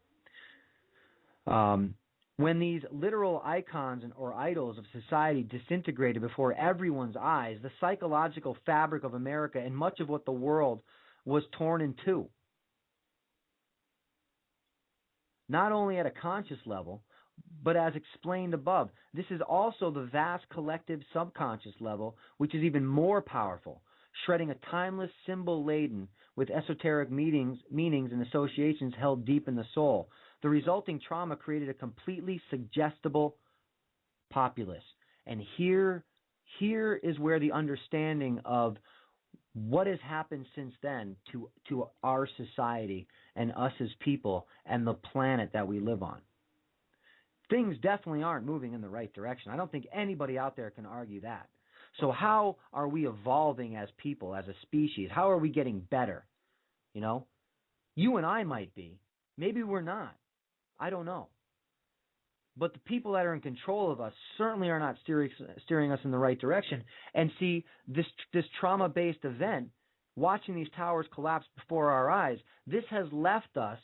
When these literal icons or idols of society disintegrated before everyone's eyes, the psychological fabric of America and much of what the world was torn in two. Not only at a conscious level, but as explained above, this is also the vast collective subconscious level, which is even more powerful, shredding a timeless symbol laden with esoteric meanings and associations held deep in the soul. The resulting trauma created a completely suggestible populace. And here is where the understanding of what has happened since then to our society and us as people and the planet that we live on. Things definitely aren't moving in the right direction. I don't think anybody out there can argue that. So how are we evolving as people, as a species? How are we getting better? You and I might be. Maybe we're not. I don't know. But the people that are in control of us certainly are not steering us in the right direction. And see, this trauma-based event, watching these towers collapse before our eyes, this has left us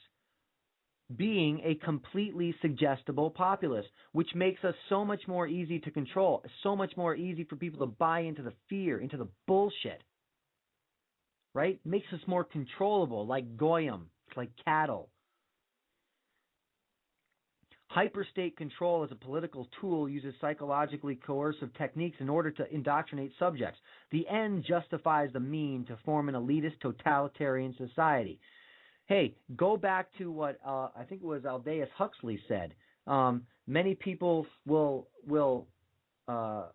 being a completely suggestible populace, which makes us so much more easy to control, so much more easy for people to buy into the fear, into the bullshit. Right? Makes us more controllable, like Goyim, like cattle. Hyperstate control as a political tool uses psychologically coercive techniques in order to indoctrinate subjects. The end justifies the mean to form an elitist totalitarian society. Hey, go back to what I think it was Aldous Huxley said. Many people will what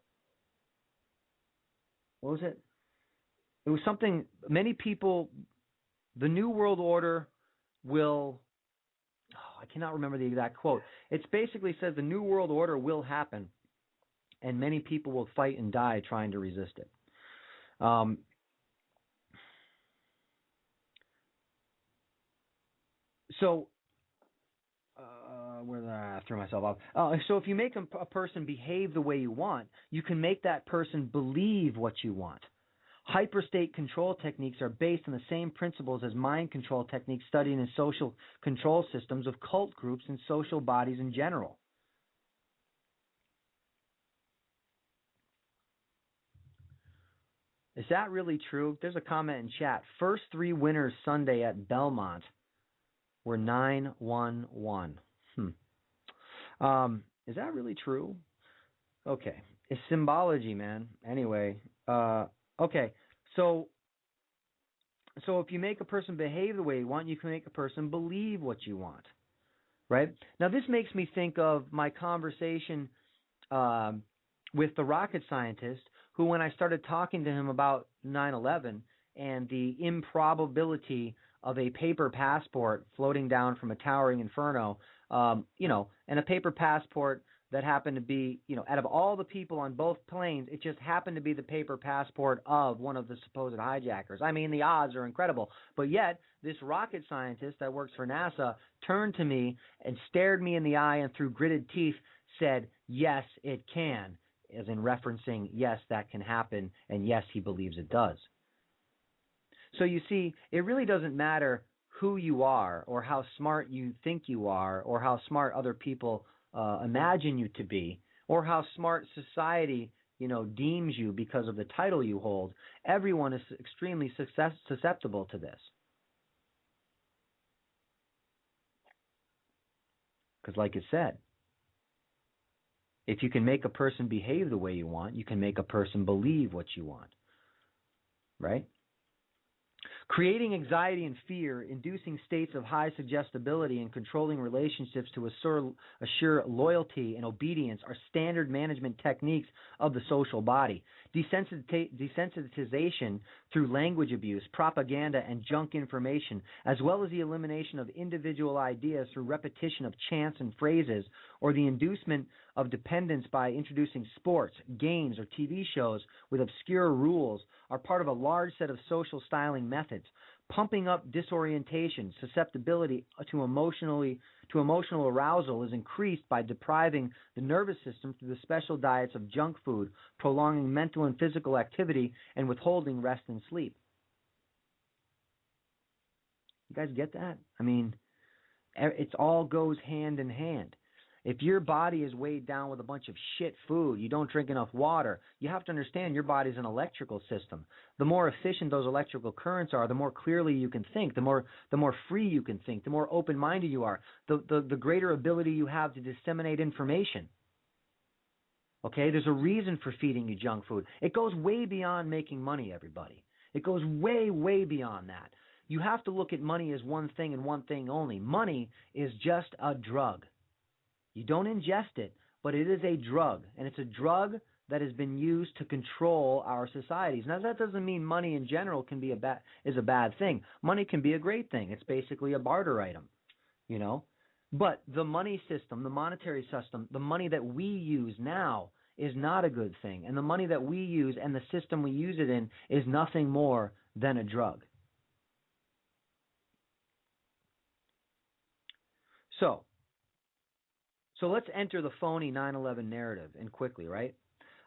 was it? It was something, many people, the New World Order will, I cannot remember the exact quote. It basically says the New World Order will happen, and many people will fight and die trying to resist it. Where did I throw myself off? So if you make a person behave the way you want, you can make that person believe what you want. Hyperstate control techniques are based on the same principles as mind control techniques studied in social control systems of cult groups and social bodies in general. Is that really true? There's a comment in chat. First 3 winners Sunday at Belmont were 9-1-1. Is that really true? Okay. It's symbology, man. Anyway, okay. So if you make a person behave the way you want, you can make a person believe what you want. Right? Now, this makes me think of my conversation with the rocket scientist who, when I started talking to him about 9/11 and the improbability of a paper passport floating down from a towering inferno, and a paper passport that happened to be, out of all the people on both planes, it just happened to be the paper passport of one of the supposed hijackers. I mean, the odds are incredible. But yet, this rocket scientist that works for NASA turned to me and stared me in the eye and through gritted teeth said, yes, it can, as in referencing, yes, that can happen, and yes, he believes it does. So you see, it really doesn't matter who you are or how smart you think you are or how smart other people imagine you to be or how smart society, deems you because of the title you hold. Everyone is extremely susceptible to this. Because like it said, if you can make a person behave the way you want, you can make a person believe what you want. Right? Creating anxiety and fear, inducing states of high suggestibility, and controlling relationships to assure loyalty and obedience are standard management techniques of the social body. Desensitization through language abuse, propaganda, and junk information, as well as the elimination of individual ideas through repetition of chants and phrases, or the inducement of dependence by introducing sports, games, or TV shows with obscure rules, are part of a large set of social styling methods. Pumping up disorientation, susceptibility to emotional arousal is increased by depriving the nervous system through the special diets of junk food, prolonging mental and physical activity, and withholding rest and sleep. You guys get that? I mean, it all goes hand in hand. If your body is weighed down with a bunch of shit food, you don't drink enough water, you have to understand your body's an electrical system. The more efficient those electrical currents are, the more clearly you can think, the more free you can think, the more open-minded you are, the greater ability you have to disseminate information. Okay, there's a reason for feeding you junk food. It goes way beyond making money, everybody. It goes way, way beyond that. You have to look at money as one thing and one thing only. Money is just a drug. You don't ingest it, but it is a drug, and it's a drug that has been used to control our societies. Now, that doesn't mean money in general is a bad thing. Money can be a great thing. It's basically a barter item, But the money system, the monetary system, the money that we use now is not a good thing, and the money that we use and the system we use it in is nothing more than a drug. So let's enter the phony 9/11 narrative, and quickly, right?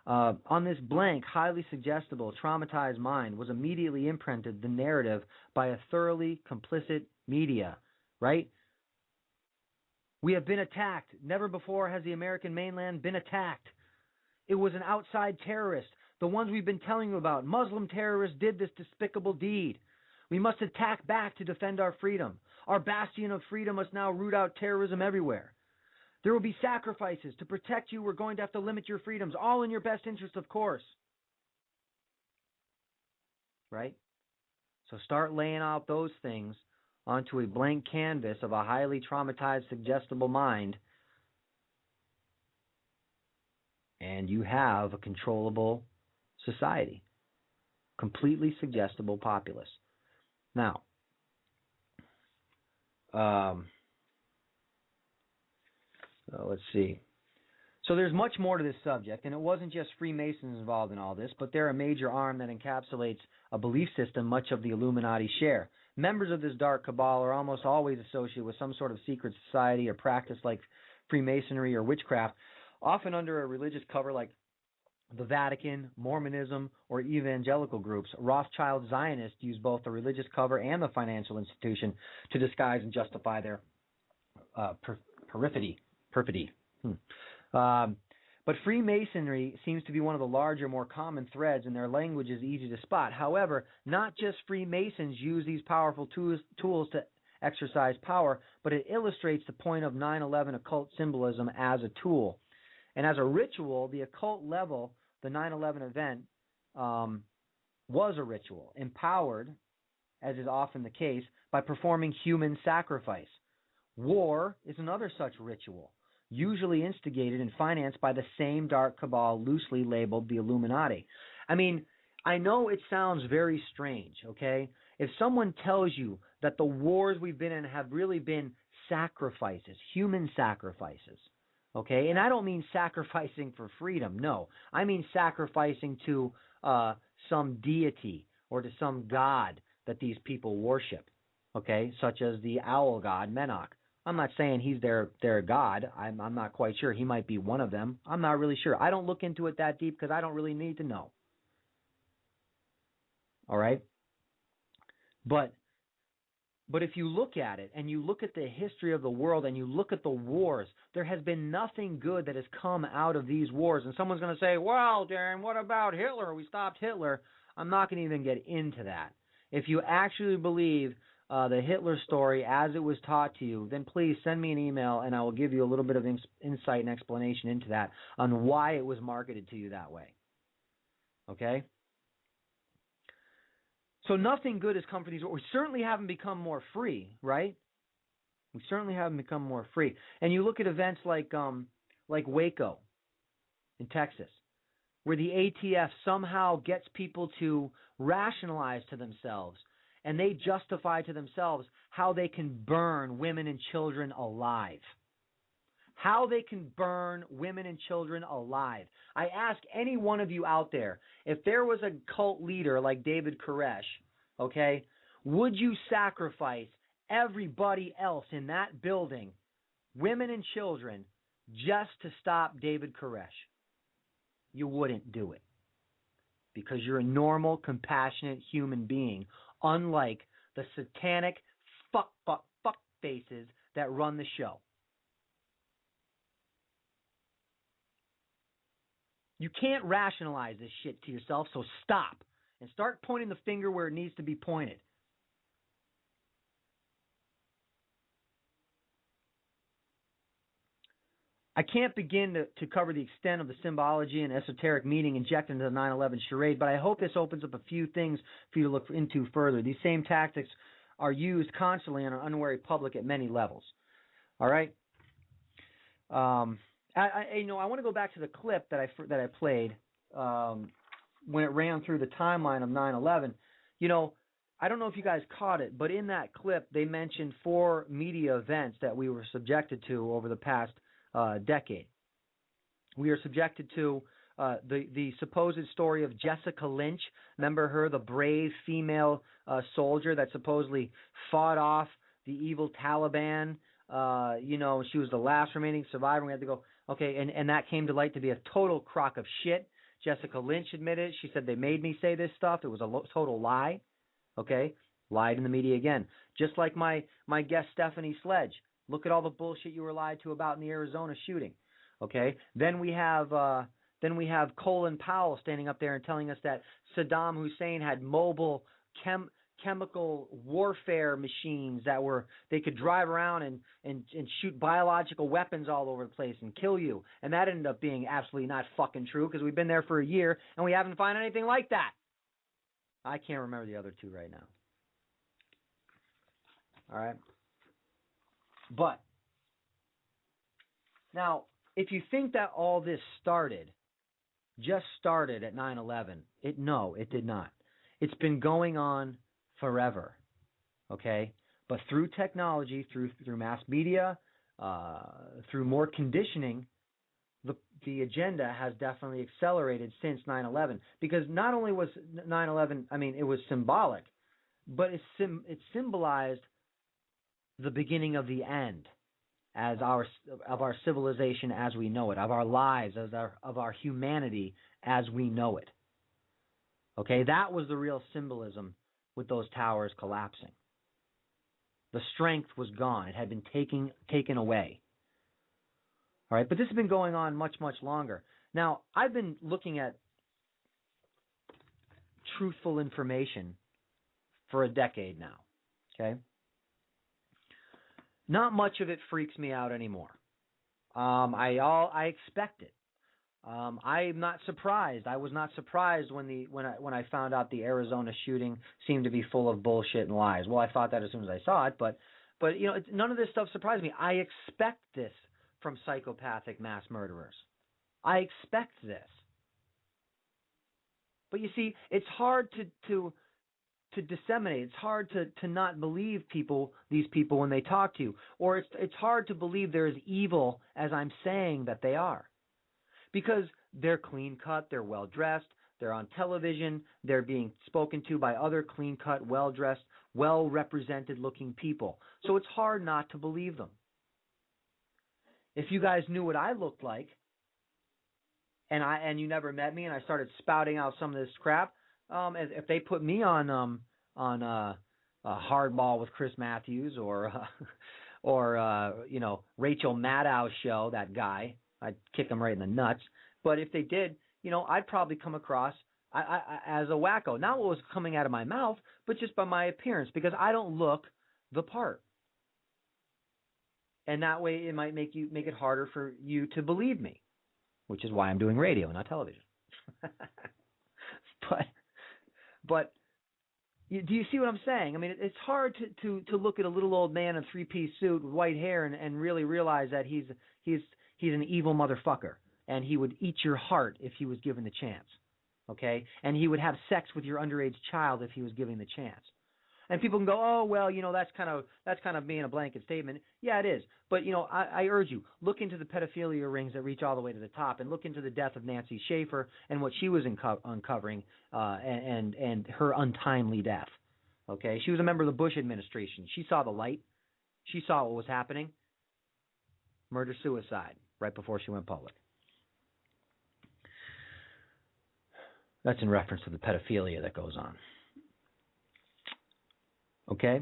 On this blank, highly suggestible, traumatized mind was immediately imprinted the narrative by a thoroughly complicit media, right? We have been attacked. Never before has the American mainland been attacked. It was an outside terrorist, the ones we've been telling you about. Muslim terrorists did this despicable deed. We must attack back to defend our freedom. Our bastion of freedom must now root out terrorism everywhere. There will be sacrifices. To protect you, we're going to have to limit your freedoms, all in your best interest, of course. Right? So start laying out those things onto a blank canvas of a highly traumatized, suggestible mind, and you have a controllable society. Completely suggestible populace. Now, let's see. So there's much more to this subject, and it wasn't just Freemasons involved in all this, but they're a major arm that encapsulates a belief system much of the Illuminati share. Members of this dark cabal are almost always associated with some sort of secret society or practice like Freemasonry or witchcraft, often under a religious cover like the Vatican, Mormonism, or evangelical groups. Rothschild Zionists use both the religious cover and the financial institution to disguise and justify their perfidy. But Freemasonry seems to be one of the larger, more common threads, and their language is easy to spot. However, not just Freemasons use these powerful tools to exercise power, but it illustrates the point of 9/11 occult symbolism as a tool. And as a ritual, the occult level, the 9/11 event, was a ritual, empowered, as is often the case, by performing human sacrifice. War is another such ritual, usually instigated and financed by the same dark cabal loosely labeled the Illuminati. I mean, I know it sounds very strange, okay? If someone tells you that the wars we've been in have really been sacrifices, human sacrifices, okay? And I don't mean sacrificing for freedom, no. I mean sacrificing to some deity or to some god that these people worship, okay? Such as the owl god, Menok. I'm not saying he's their god. I'm not quite sure. He might be one of them. I'm not really sure. I don't look into it that deep because I don't really need to know. All right? But if you look at it and you look at the history of the world and you look at the wars, there has been nothing good that has come out of these wars. And someone's going to say, well, Darren, what about Hitler? We stopped Hitler. I'm not going to even get into that. If you actually believe the Hitler story as it was taught to you, then please send me an email and I will give you a little bit of insight and explanation into that on why it was marketed to you that way. Okay? So nothing good has come from these. We certainly haven't become more free, right? We certainly haven't become more free. And you look at events like Waco in Texas, where the ATF somehow gets people to rationalize to themselves, and they justify to themselves how they can burn women and children alive. How they can burn women and children alive. I ask any one of you out there, if there was a cult leader like David Koresh, okay, would you sacrifice everybody else in that building, women and children, just to stop David Koresh? You wouldn't do it. Because you're a normal, compassionate human being, unlike the satanic fuck faces that run the show. You can't rationalize this shit to yourself, so stop and start pointing the finger where it needs to be pointed. I can't begin to cover the extent of the symbology and esoteric meaning injected into the 9/11 charade, but I hope this opens up a few things for you to look into further. These same tactics are used constantly in our unwary public at many levels. All right? I want to go back to the clip that I played when it ran through the timeline of 9/11. You know, I don't know if you guys caught it, but in that clip they mentioned 4 media events that we were subjected to over the past decade. We are subjected to the supposed story of Jessica Lynch. Remember her, the brave female soldier that supposedly fought off the evil Taliban. She was the last remaining survivor. We had to go, okay, and that came to light to be a total crock of shit. Jessica Lynch admitted it. She said they made me say this stuff. It was a total lie. Okay, lied in the media again. Just like my guest Stephanie Sledge. Look at all the bullshit you were lied to about in the Arizona shooting. Okay, then we have Colin Powell standing up there and telling us that Saddam Hussein had mobile chemical warfare machines they could drive around and shoot biological weapons all over the place and kill you. And that ended up being absolutely not fucking true because we've been there for a year and we haven't found anything like that. I can't remember the other two right now. All right. But now, if you think that all this just started at 9/11, no, it did not. It's been going on forever, okay? But through technology, through mass media, through more conditioning, the agenda has definitely accelerated since 9/11. Because not only was 9/11, it was symbolic, but it symbolized the beginning of the end of our civilization as we know it, of our lives, of our humanity as we know it. Okay, that was the real symbolism with those towers collapsing. The strength was gone. It had been taken away. All right, but this has been going on much, much longer. Now, I've been looking at truthful information for a decade now, okay? Not much of it freaks me out anymore. I expect it. I'm not surprised. I was not surprised when I found out the Arizona shooting seemed to be full of bullshit and lies. Well, I thought that as soon as I saw it, but none of this stuff surprised me. I expect this from psychopathic mass murderers. I expect this. But you see, it's hard to disseminate. It's hard to not believe these people when they talk to you, or it's hard to believe they're as evil as I'm saying that they are, because they're clean cut, they're well dressed, they're on television, they're being spoken to by other clean cut, well dressed, well represented looking people. So it's hard not to believe them. If you guys knew what I looked like, and you never met me, and I started spouting out some of this crap. If they put me on a Hardball with Chris Matthews or Rachel Maddow's show, that guy, I'd kick him right in the nuts. But if they did, I'd probably come across as a wacko. Not what was coming out of my mouth, but just by my appearance, because I don't look the part. And that way, it might make it harder for you to believe me, which is why I'm doing radio, not television. But do you see what I'm saying? It's hard to look at a little old man in a three-piece suit with white hair and really realize that he's an evil motherfucker, and he would eat your heart if he was given the chance, okay? And he would have sex with your underage child if he was given the chance. And people can go, oh, well, that's kind of being a blanket statement. Yeah, it is. But, I urge you, look into the pedophilia rings that reach all the way to the top, and look into the death of Nancy Schaefer and what she was uncovering and her untimely death. Okay? She was a member of the Bush administration. She saw the light. She saw what was happening. Murder-suicide right before she went public. That's in reference to the pedophilia that goes on. Okay?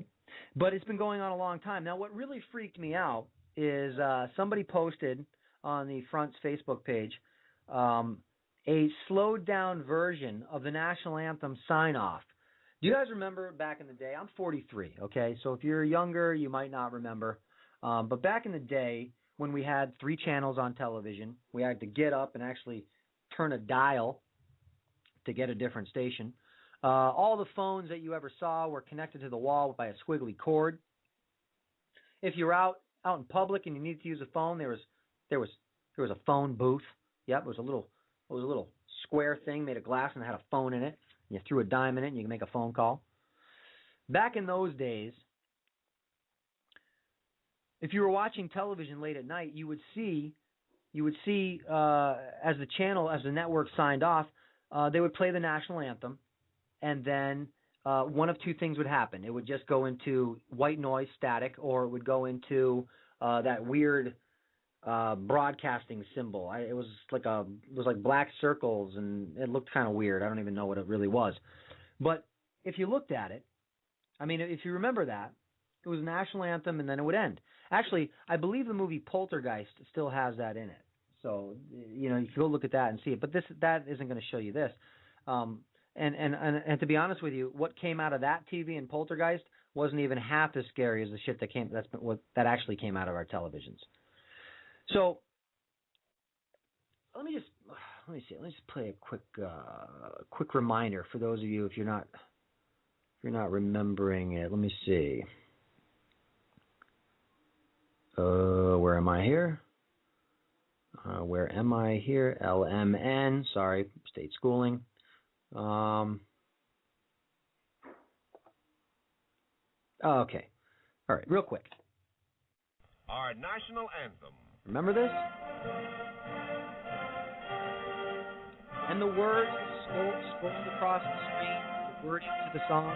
But it's been going on a long time. Now, what really freaked me out is somebody posted on the Front's Facebook page a slowed-down version of the national anthem sign-off. Do you guys remember back in the day? I'm 43, okay? So if you're younger, you might not remember. But back in the day, when we had 3 channels on television, we had to get up and actually turn a dial to get a different station. All the phones that you ever saw were connected to the wall by a squiggly cord. If you were out in public and you needed to use a phone, there was a phone booth. Yep, it was a little square thing made of glass and it had a phone in it. You threw a dime in it and you could make a phone call. Back in those days, if you were watching television late at night, you would see as the network signed off, they would play the national anthem. And then one of two things would happen. It would just go into white noise, static, or it would go into that weird broadcasting symbol. It was like black circles, and it looked kind of weird. I don't even know what it really was. But if you looked at it, if you remember that, it was a national anthem, and then it would end. Actually, I believe the movie Poltergeist still has that in it. So you can go look at that and see it. But that isn't going to show you this. And to be honest with you, what came out of that TV and Poltergeist wasn't even half as scary as the shit that actually came out of our televisions. So let me just play a quick reminder for those of you if you're not remembering it. Let me see. Where am I here? Where am I here? LMN. Sorry, state schooling. Okay. All right, real quick. Our national anthem. Remember this? And the words scrolled across the screen, the wording to the song.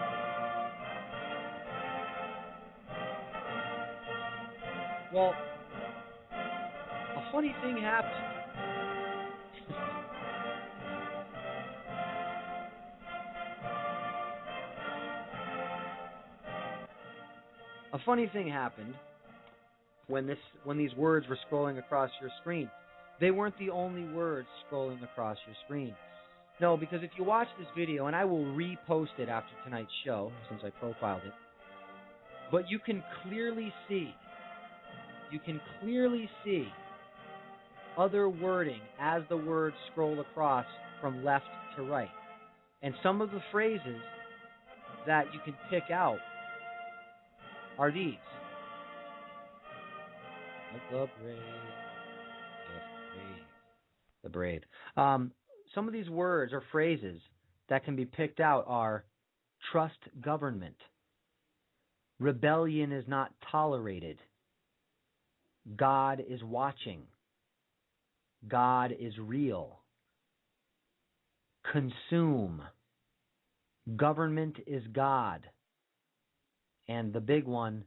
Well, a funny thing happened. A funny thing happened when these words were scrolling across your screen. They weren't the only words scrolling across your screen. No, because if you watch this video, and I will repost it after tonight's show, since I profiled it, but you can clearly see other wording as the words scroll across from left to right. And some of the phrases that you can pick out are these. The brave. Some of these words or phrases that can be picked out are trust government. Rebellion is not tolerated. God is watching. God is real. Consume. Government is God. And the big one,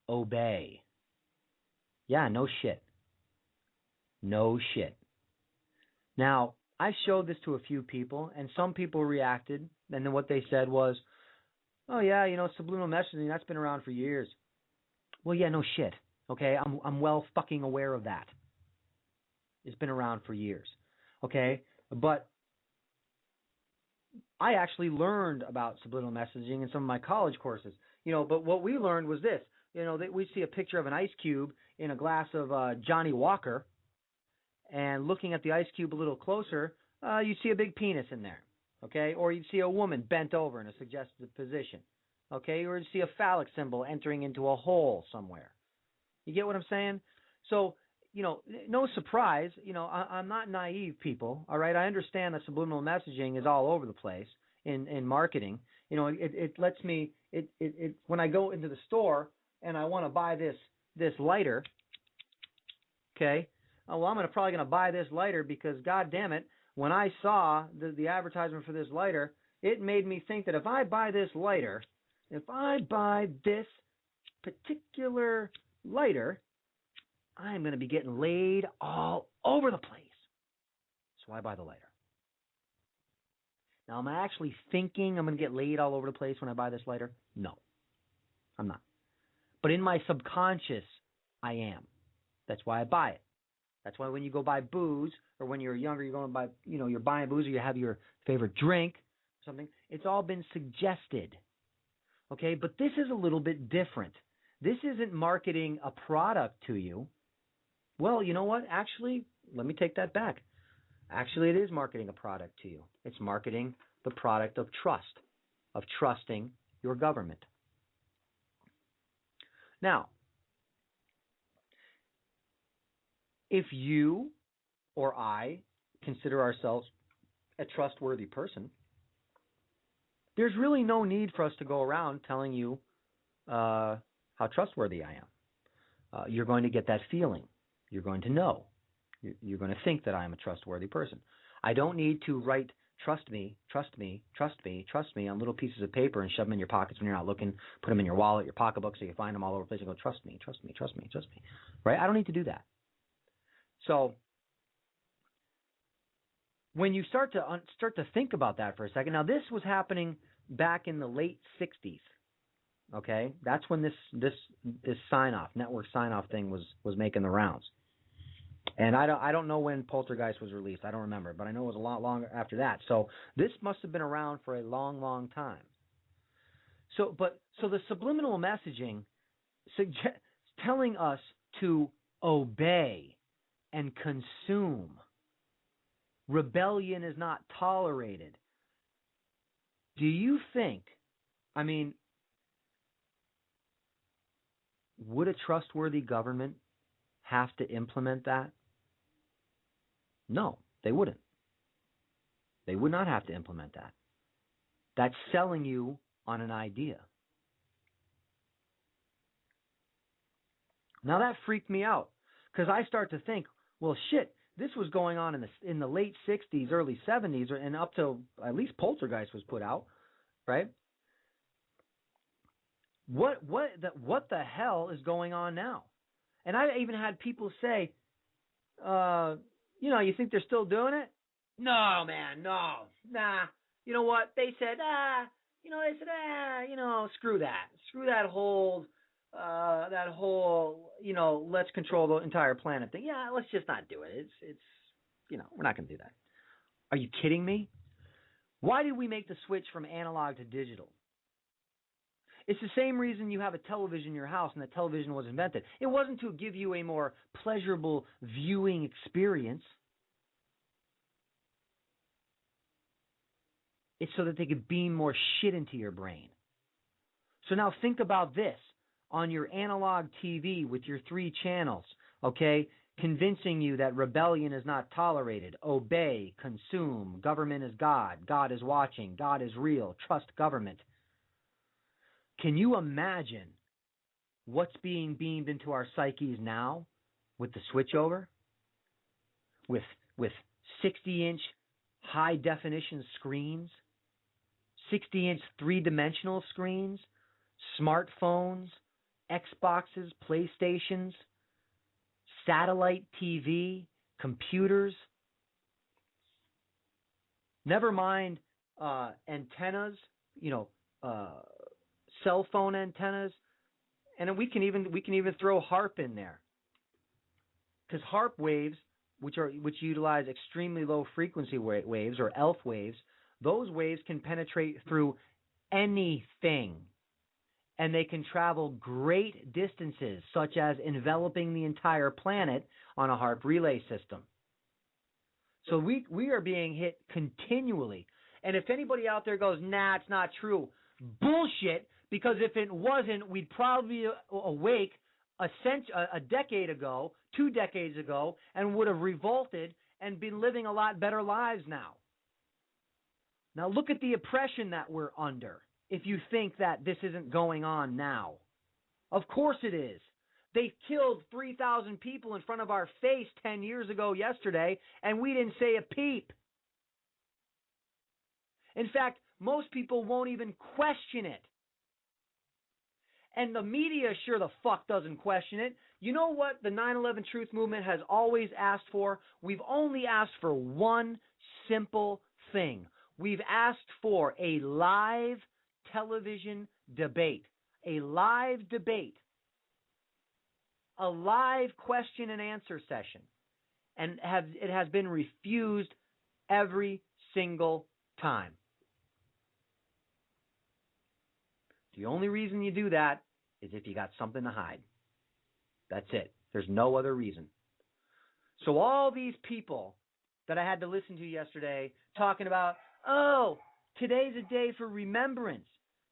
obey. Yeah, no shit. No shit. Now, I showed this to a few people, and some people reacted, and then what they said was, oh yeah, subliminal messaging, that's been around for years. Well, yeah, no shit. Okay, I'm well fucking aware of that. It's been around for years. Okay, but I actually learned about subliminal messaging in some of my college courses. But what we learned was this. We'd see a picture of an ice cube in a glass of Johnny Walker, and looking at the ice cube a little closer, you'd see a big penis in there. Okay, or you'd see a woman bent over in a suggestive position. Okay, or you'd see a phallic symbol entering into a hole somewhere. You get what I'm saying? So, no surprise, I'm not naive, people, all right? I understand that subliminal messaging is all over the place in marketing. It lets me, when I go into the store and I want to buy this lighter, okay, well, I'm probably going to buy this lighter because, God damn it, when I saw the advertisement for this lighter, it made me think that if I buy this particular lighter, I'm going to be getting laid all over the place. So I buy the lighter. Now, am I actually thinking I'm going to get laid all over the place when I buy this lighter? No, I'm not. But in my subconscious, I am. That's why I buy it. That's why when you go buy booze, or when you're younger, you're going to buy, you're buying booze, or you have your favorite drink, or something. It's all been suggested. Okay, but this is a little bit different. This isn't marketing a product to you. Well, you know what? Actually, let me take that back. Actually, it is marketing a product to you. It's marketing the product of trust, of trusting your government. Now, if you or I consider ourselves a trustworthy person, there's really no need for us to go around telling you how trustworthy I am. You're going to get that feeling. You're going to know. You're going to think that I am a trustworthy person. I don't need to write trust me, trust me, trust me, trust me on little pieces of paper and shove them in your pockets when you're not looking, put them in your wallet, your pocketbook, so you find them all over the place and go, trust me, trust me, trust me, trust me. Right? I don't need to do that. So when you start to think about that for a second, now this was happening back in the late 60s. Okay? That's when this sign-off, network sign-off thing was making the rounds. And I don't know when Poltergeist was released. I don't remember, but I know it was a lot longer after that. So this must have been around for a long, long time. So the subliminal messaging telling us to obey and consume. Rebellion is not tolerated. Do you think, I mean, would a trustworthy government have to implement that? No, they wouldn't. They would not have to implement that. That's selling you on an idea. Now that freaked me out because I start to think, well, shit, this was going on in the late 60s, early 70s, and up till at least Poltergeist was put out, right? What the hell is going on now? And I even had people say, you think they're still doing it? No, man, no, nah. You know what? They said, screw that whole, let's control the entire planet thing. Yeah, let's just not do it. It's, we're not going to do that. Are you kidding me? Why did we make the switch from analog to digital? It's the same reason you have a television in your house and the television was invented. It wasn't to give you a more pleasurable viewing experience. It's so that they could beam more shit into your brain. So now think about this. On your analog TV with your 3 channels, okay, convincing you that rebellion is not tolerated, obey, consume, government is God, God is watching, God is real, trust government. Can you imagine what's being beamed into our psyches now with the switchover? With 60-inch high-definition screens, 60-inch 3-dimensional screens, smartphones, Xboxes, PlayStations, satellite TV, computers. Never mind antennas, cell phone antennas, and we can even throw HARP in there, because HARP waves, which utilize extremely low frequency waves or ELF waves, those waves can penetrate through anything. And they can travel great distances, such as enveloping the entire planet on a HARP relay system. So we are being hit continually. And if anybody out there goes, nah, it's not true, bullshit, because if it wasn't, we'd probably be awake a decade ago, 2 decades ago, and would have revolted and been living a lot better lives now. Now look at the oppression that we're under. If you think that this isn't going on now. Of course it is. They killed 3,000 people in front of our face 10 years ago yesterday, and we didn't say a peep. In fact, most people won't even question it. And the media sure the fuck doesn't question it. You know what the 9/11 Truth Movement has always asked for? We've only asked for one simple thing. We've asked for a live television debate, a live debate, a live question and answer session, and it has been refused every single time. The only reason you do that is if you got something to hide. That's it. There's no other reason. So all these people that I had to listen to yesterday talking about, oh, today's a day for remembrance.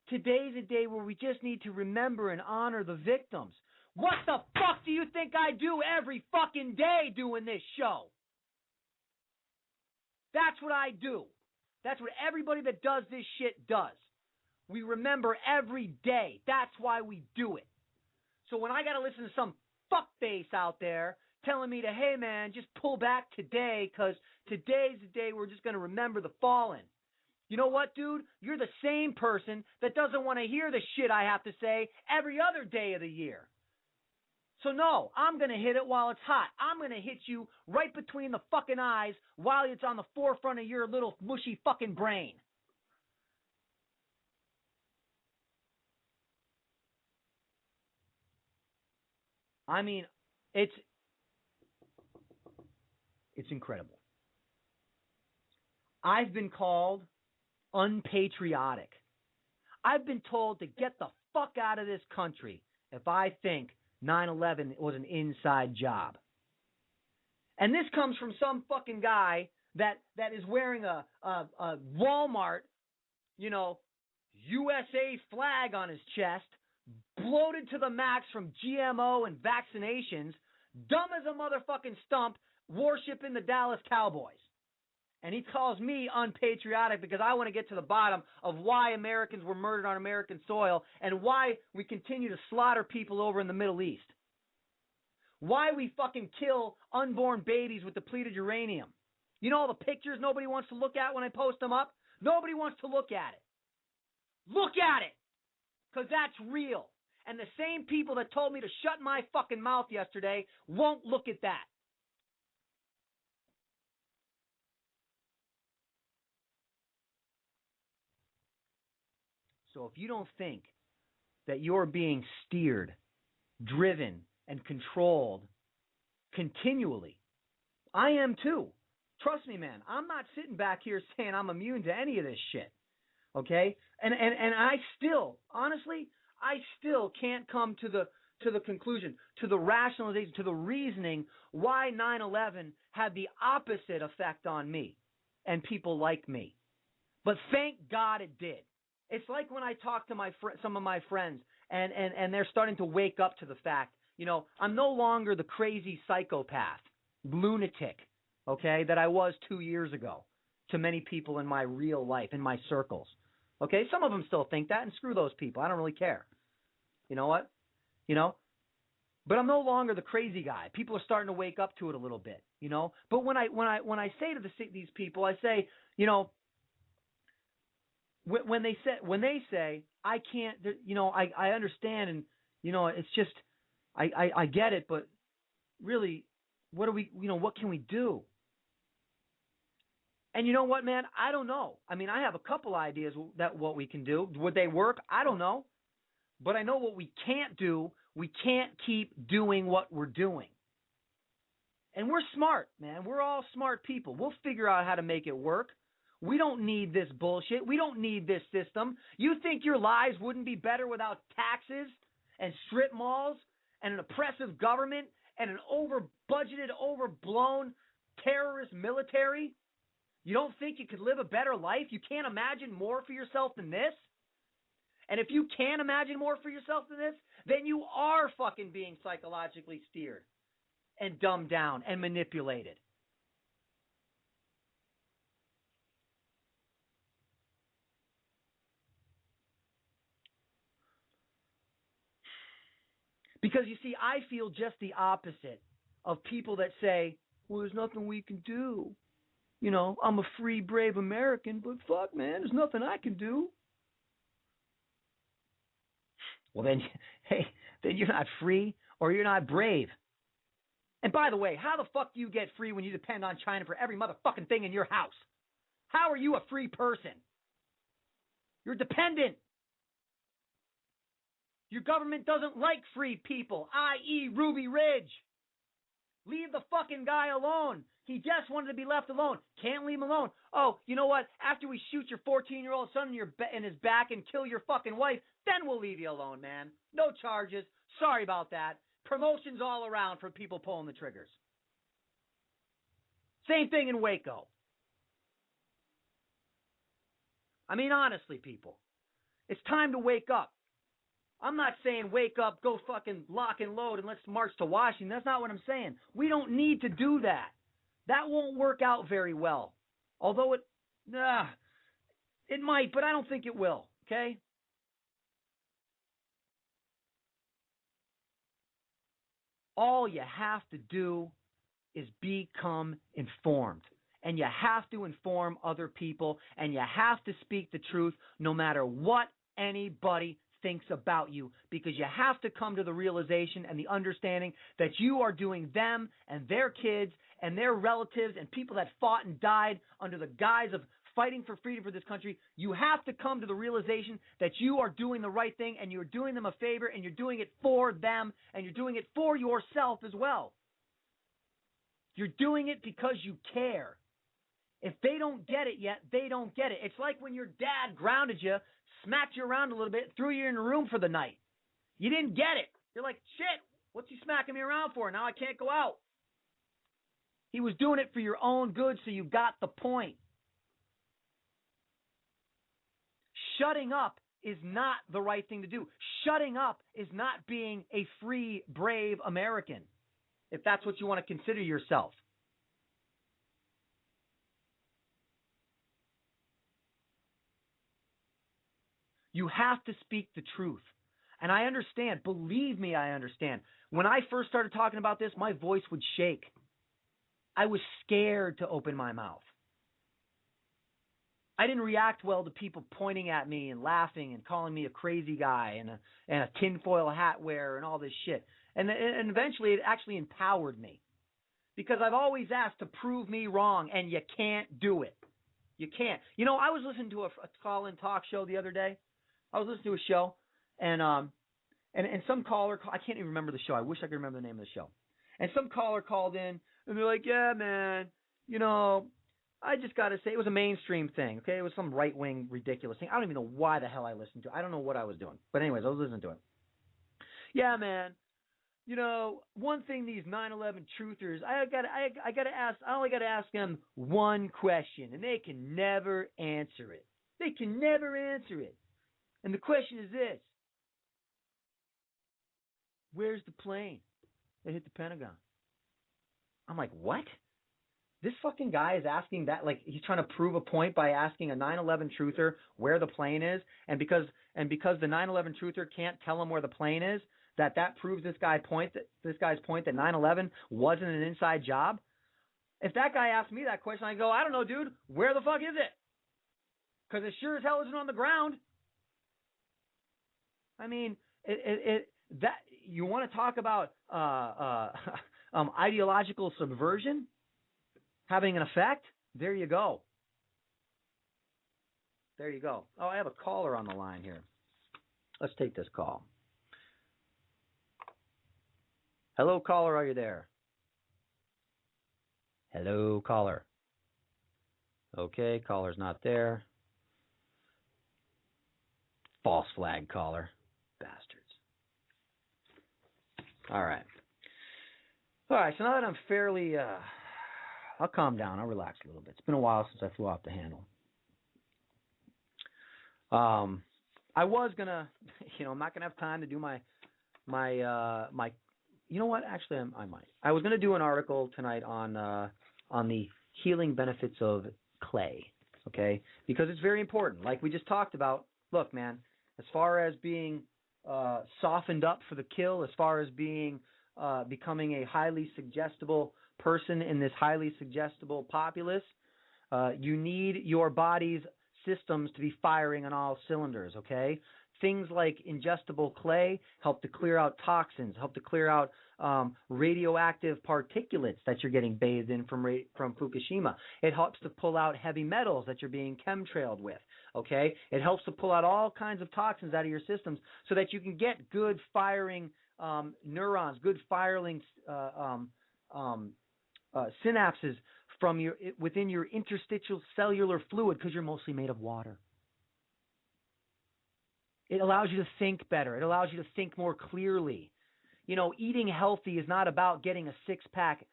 Today's a day where we just need to remember and honor the victims. What the fuck do you think I do every fucking day doing this show? That's what I do. That's what everybody that does this shit does. We remember every day. That's why we do it. So when I got to listen to some fuckface out there telling me to, hey man, just pull back today because today's the day we're just going to remember the fallen. You know what, dude? You're the same person that doesn't want to hear the shit I have to say every other day of the year. So no, I'm going to hit it while it's hot. I'm going to hit you right between the fucking eyes while it's on the forefront of your little mushy fucking brain. I mean, it's It's incredible. I've been called unpatriotic. I've been told to get the fuck out of this country if I think 9/11 was an inside job. And this comes from some fucking guy that is wearing a Walmart, USA flag on his chest, bloated to the max from GMO and vaccinations, dumb as a motherfucking stump, worshiping the Dallas Cowboys. And he calls me unpatriotic because I want to get to the bottom of why Americans were murdered on American soil and why we continue to slaughter people over in the Middle East. Why we fucking kill unborn babies with depleted uranium. You know all the pictures nobody wants to look at when I post them up? Nobody wants to look at it. Look at it! Because that's real. And the same people that told me to shut my fucking mouth yesterday won't look at that. So if you don't think that you're being steered, driven, and controlled continually, I am too. Trust me, man. I'm not sitting back here saying I'm immune to any of this shit. Okay? And I still, honestly, I still can't come to the conclusion, to the rationalization, to the reasoning why 9/11 had the opposite effect on me and people like me. But thank God it did. It's like when I talk to some of my friends and they're starting to wake up to the fact, I'm no longer the crazy psychopath, lunatic, okay, that I was 2 years ago to many people in my real life, in my circles. Okay, some of them still think that, and screw those people. I don't really care. You know what? But I'm no longer the crazy guy. People are starting to wake up to it a little bit, But when I say to these people, I say, when they say I can't, I understand, and it's just I get it, but really, what can we do? And you know what, man? I don't know. I mean, I have a couple ideas what we can do. Would they work? I don't know. But I know what we can't do. We can't keep doing what we're doing. And we're smart, man. We're all smart people. We'll figure out how to make it work. We don't need this bullshit. We don't need this system. You think your lives wouldn't be better without taxes and strip malls and an oppressive government and an over-budgeted, overblown terrorist military? You don't think you could live a better life? You can't imagine more for yourself than this? And if you can imagine more for yourself than this, then you are fucking being psychologically steered and dumbed down and manipulated. Because, you see, I feel just the opposite of people that say, well, there's nothing we can do. I'm a free, brave American, but fuck, man, there's nothing I can do. Well, then you're not free or you're not brave. And by the way, how the fuck do you get free when you depend on China for every motherfucking thing in your house? How are you a free person? You're dependent. Your government doesn't like free people, i.e. Ruby Ridge. Leave the fucking guy alone. He just wanted to be left alone. Can't leave him alone. Oh, you know what? After we shoot your 14-year-old son in his back and kill your fucking wife, then we'll leave you alone, man. No charges. Sorry about that. Promotions all around for people pulling the triggers. Same thing in Waco. I mean, honestly, people, it's time to wake up. I'm not saying wake up, go fucking lock and load, and let's march to Washington. That's not what I'm saying. We don't need to do that. That won't work out very well. Although it might, but I don't think it will, okay? All you have to do is become informed. And you have to inform other people, and you have to speak the truth no matter what anybody thinks about you, because you have to come to the realization and the understanding that you are doing them and their kids and their relatives and people that fought and died under the guise of fighting for freedom for this country. You have to come to the realization that you are doing the right thing, and you're doing them a favor, and you're doing it for them, and you're doing it for yourself as well. You're doing it because you care. If they don't get it yet, they don't get it. It's like when your dad grounded you, smacked you around a little bit, threw you in a room for the night. You didn't get it. You're like, shit, what's he smacking me around for? Now I can't go out. He was doing it for your own good, so you got the point. Shutting up is not the right thing to do. Shutting up is not being a free, brave American, if that's what you want to consider yourself. You have to speak the truth. And I understand. Believe me, I understand. When I first started talking about this, my voice would shake. I was scared to open my mouth. I didn't react well to people pointing at me and laughing and calling me a crazy guy and a tinfoil hat wearer and all this shit. And eventually it actually empowered me. Because I've always asked to prove me wrong, and you can't do it. You can't. You know, I was listening to a call-in talk show the other day. I was listening to a show, and some caller, I can't even remember the show. I wish I could remember the name of the show. And some caller called in, and they're like, yeah, man, you know, I just got to say, it was a mainstream thing, okay? It was some right-wing ridiculous thing. I don't even know why the hell I listened to it. I don't know what I was doing. But anyways, I was listening to it. Yeah, man, you know, one thing these 9/11 truthers, I only got to ask them one question, and they can never answer it. They can never answer it. And the question is this: where's the plane that hit the Pentagon? I'm like, what? This fucking guy is asking that, like he's trying to prove a point by asking a 9/11 truther where the plane is, and because the 9/11 truther can't tell him where the plane is, that proves this guy's point that 9/11 wasn't an inside job. If that guy asked me that question, I go, I don't know, dude. Where the fuck is it? Because it sure as hell isn't on the ground. I mean, that you want to talk about ideological subversion having an effect? There you go. There you go. Oh, I have a caller on the line here. Let's take this call. Hello, caller. Are you there? Hello, caller. Okay, caller's not there. False flag caller. Bastards. All right. So now that I'm fairly, I'll calm down. I'll relax a little bit. It's been a while since I flew off the handle. I was gonna, I'm not gonna have time to do my. You know what? Actually, I might. I was gonna do an article tonight on the healing benefits of clay. Okay, because it's very important. Like we just talked about. Look, man. As far as being softened up for the kill, as far as being becoming a highly suggestible person in this highly suggestible populace, you need your body's systems to be firing on all cylinders, okay? Things like ingestible clay help to clear out toxins, help to clear out radioactive particulates that you're getting bathed in from Fukushima. It helps to pull out heavy metals that you're being chemtrailed with, okay? It helps to pull out all kinds of toxins out of your systems so that you can get good firing neurons, good firing synapses from within your interstitial cellular fluid, because you're mostly made of water. It allows you to think better. It allows you to think more clearly. Eating healthy is not about getting a six-pack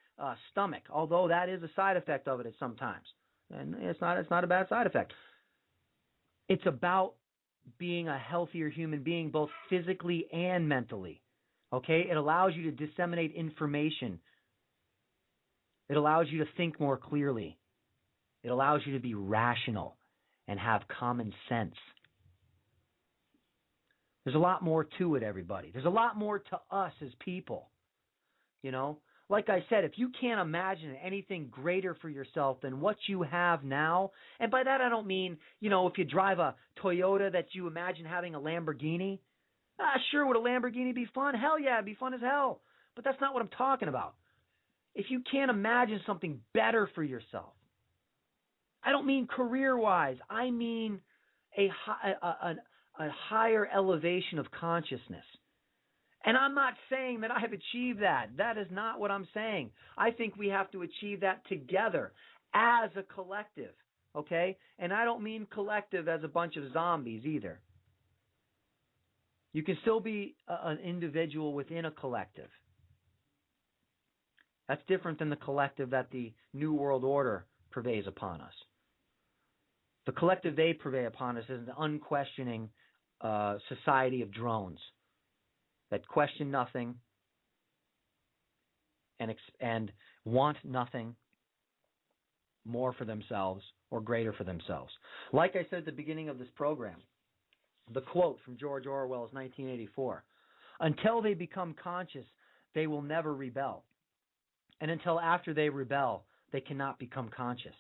stomach, although that is a side effect of it at sometimes. And it's not a bad side effect. It's about being a healthier human being, both physically and mentally. Okay? It allows you to disseminate information. It allows you to think more clearly. It allows you to be rational and have common sense. There's a lot more to it, everybody. There's a lot more to us as people. Like I said, if you can't imagine anything greater for yourself than what you have now, and by that I don't mean, if you drive a Toyota that you imagine having a Lamborghini. Sure, would a Lamborghini be fun? Hell yeah, it'd be fun as hell. But that's not what I'm talking about. If you can't imagine something better for yourself, I don't mean career-wise. I mean a higher elevation of consciousness. And I'm not saying that I have achieved that. That is not what I'm saying. I think we have to achieve that together as a collective, okay? And I don't mean collective as a bunch of zombies either. You can still be an individual within a collective. That's different than the collective that the New World Order purveys upon us. The collective they purvey upon us is an unquestioning society of drones that question nothing and want nothing more for themselves or greater for themselves. Like I said at the beginning of this program, the quote from George Orwell's 1984, until they become conscious, they will never rebel. And until after they rebel, they cannot become conscious.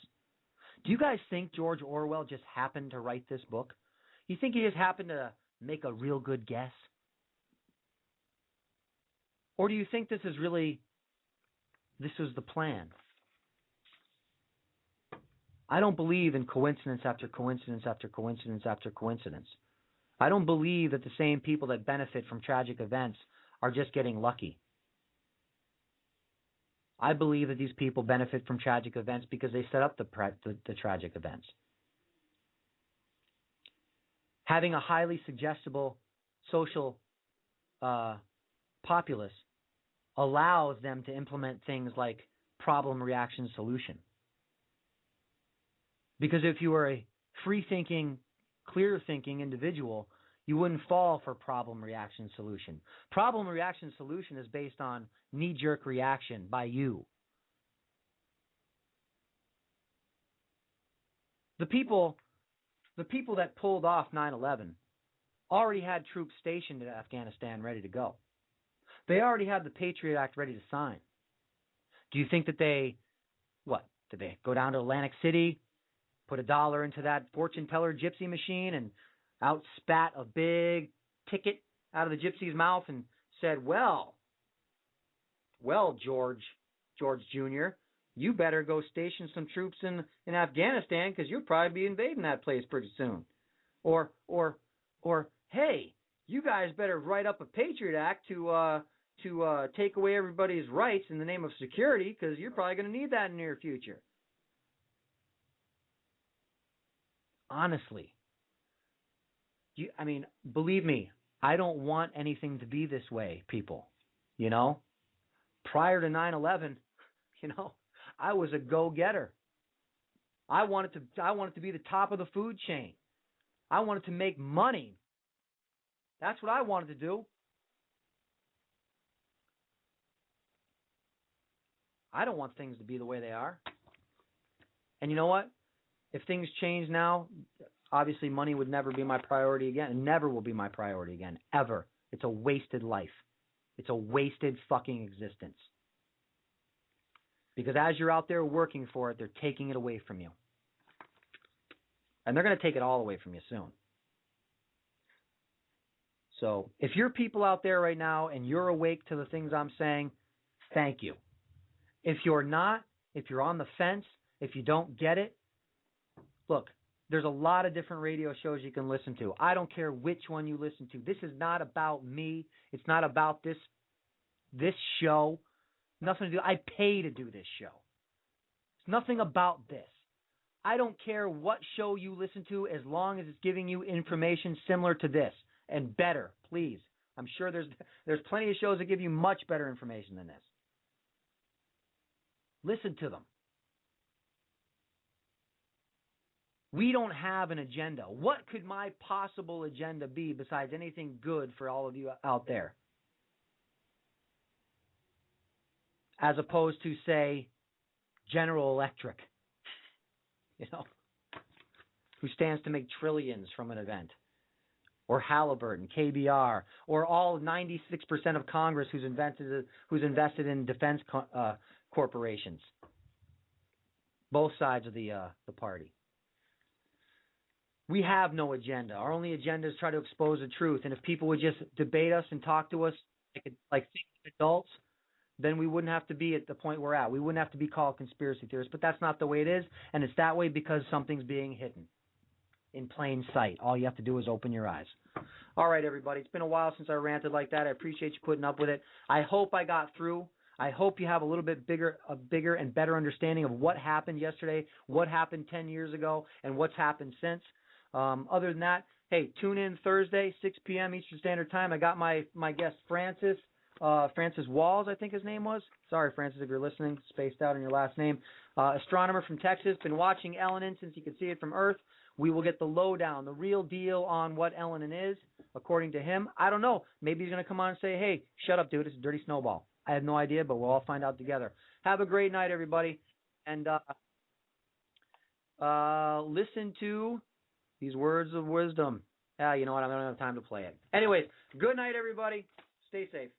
Do you guys think George Orwell just happened to write this book? You think he just happened to make a real good guess? Or do you think this was the plan? I don't believe in coincidence after coincidence after coincidence after coincidence. I don't believe that the same people that benefit from tragic events are just getting lucky. I believe that these people benefit from tragic events because they set up the tragic events. Having a highly suggestible social populace allows them to implement things like problem, reaction, solution. Because if you were a free-thinking, clear-thinking individual, you wouldn't fall for problem, reaction, solution. Problem, reaction, solution is based on knee-jerk reaction by you. The people that pulled off 9/11 already had troops stationed in Afghanistan ready to go. They already had the Patriot Act ready to sign. Do you think that did they go down to Atlantic City, put $1 into that fortune teller gypsy machine and out spat a big ticket out of the gypsy's mouth and said, well, George Jr., you better go station some troops in Afghanistan because you'll probably be invading that place pretty soon. Or, hey, you guys better write up a Patriot Act to take away everybody's rights in the name of security because you're probably going to need that in the near future. Honestly. Believe me, I don't want anything to be this way, people. You know? Prior to 9/11, I was a go-getter. I wanted to be the top of the food chain. I wanted to make money. That's what I wanted to do. I don't want things to be the way they are. And you know what? If things change now, obviously money would never be my priority again. It never will be my priority again, ever. It's a wasted life. It's a wasted fucking existence. Because as you're out there working for it, they're taking it away from you. And they're going to take it all away from you soon. So if you're people out there right now and you're awake to the things I'm saying, thank you. If you're not, if you're on the fence, if you don't get it, look, there's a lot of different radio shows you can listen to. I don't care which one you listen to. This is not about me. It's not about this show. Nothing to do. I pay to do this show. It's nothing about this. I don't care what show you listen to as long as it's giving you information similar to this and better, please. I'm sure there's plenty of shows that give you much better information than this. Listen to them. We don't have an agenda. What could my possible agenda be besides anything good for all of you out there? As opposed to, say, General Electric, who stands to make trillions from an event, or Halliburton, KBR, or all 96% of Congress who's invested in defense corporations. Both sides of the party. We have no agenda. Our only agenda is try to expose the truth. And if people would just debate us and talk to us like adults, then we wouldn't have to be at the point we're at. We wouldn't have to be called conspiracy theorists. But that's not the way it is. And it's that way because something's being hidden. in plain sight. All you have to do is open your eyes. All right, everybody. It's been a while since I ranted like that. I appreciate you putting up with it. I hope I got through. I hope you have a little bit bigger and better understanding of what happened yesterday, what happened 10 years ago, and what's happened since. Other than that, hey, tune in Thursday, 6 p.m. Eastern Standard Time. I got my guest Francis Walls, I think his name was. Sorry, Francis, if you're listening, spaced out on your last name. Astronomer from Texas, been watching Elenin since you could see it from Earth. We will get the lowdown, the real deal on what Elenin is, according to him. I don't know. Maybe he's going to come on and say, hey, shut up, dude, it's a dirty snowball. I have no idea, but we'll all find out together. Have a great night, everybody. And listen to these words of wisdom. You know what? I don't have time to play it. Anyways, good night, everybody. Stay safe.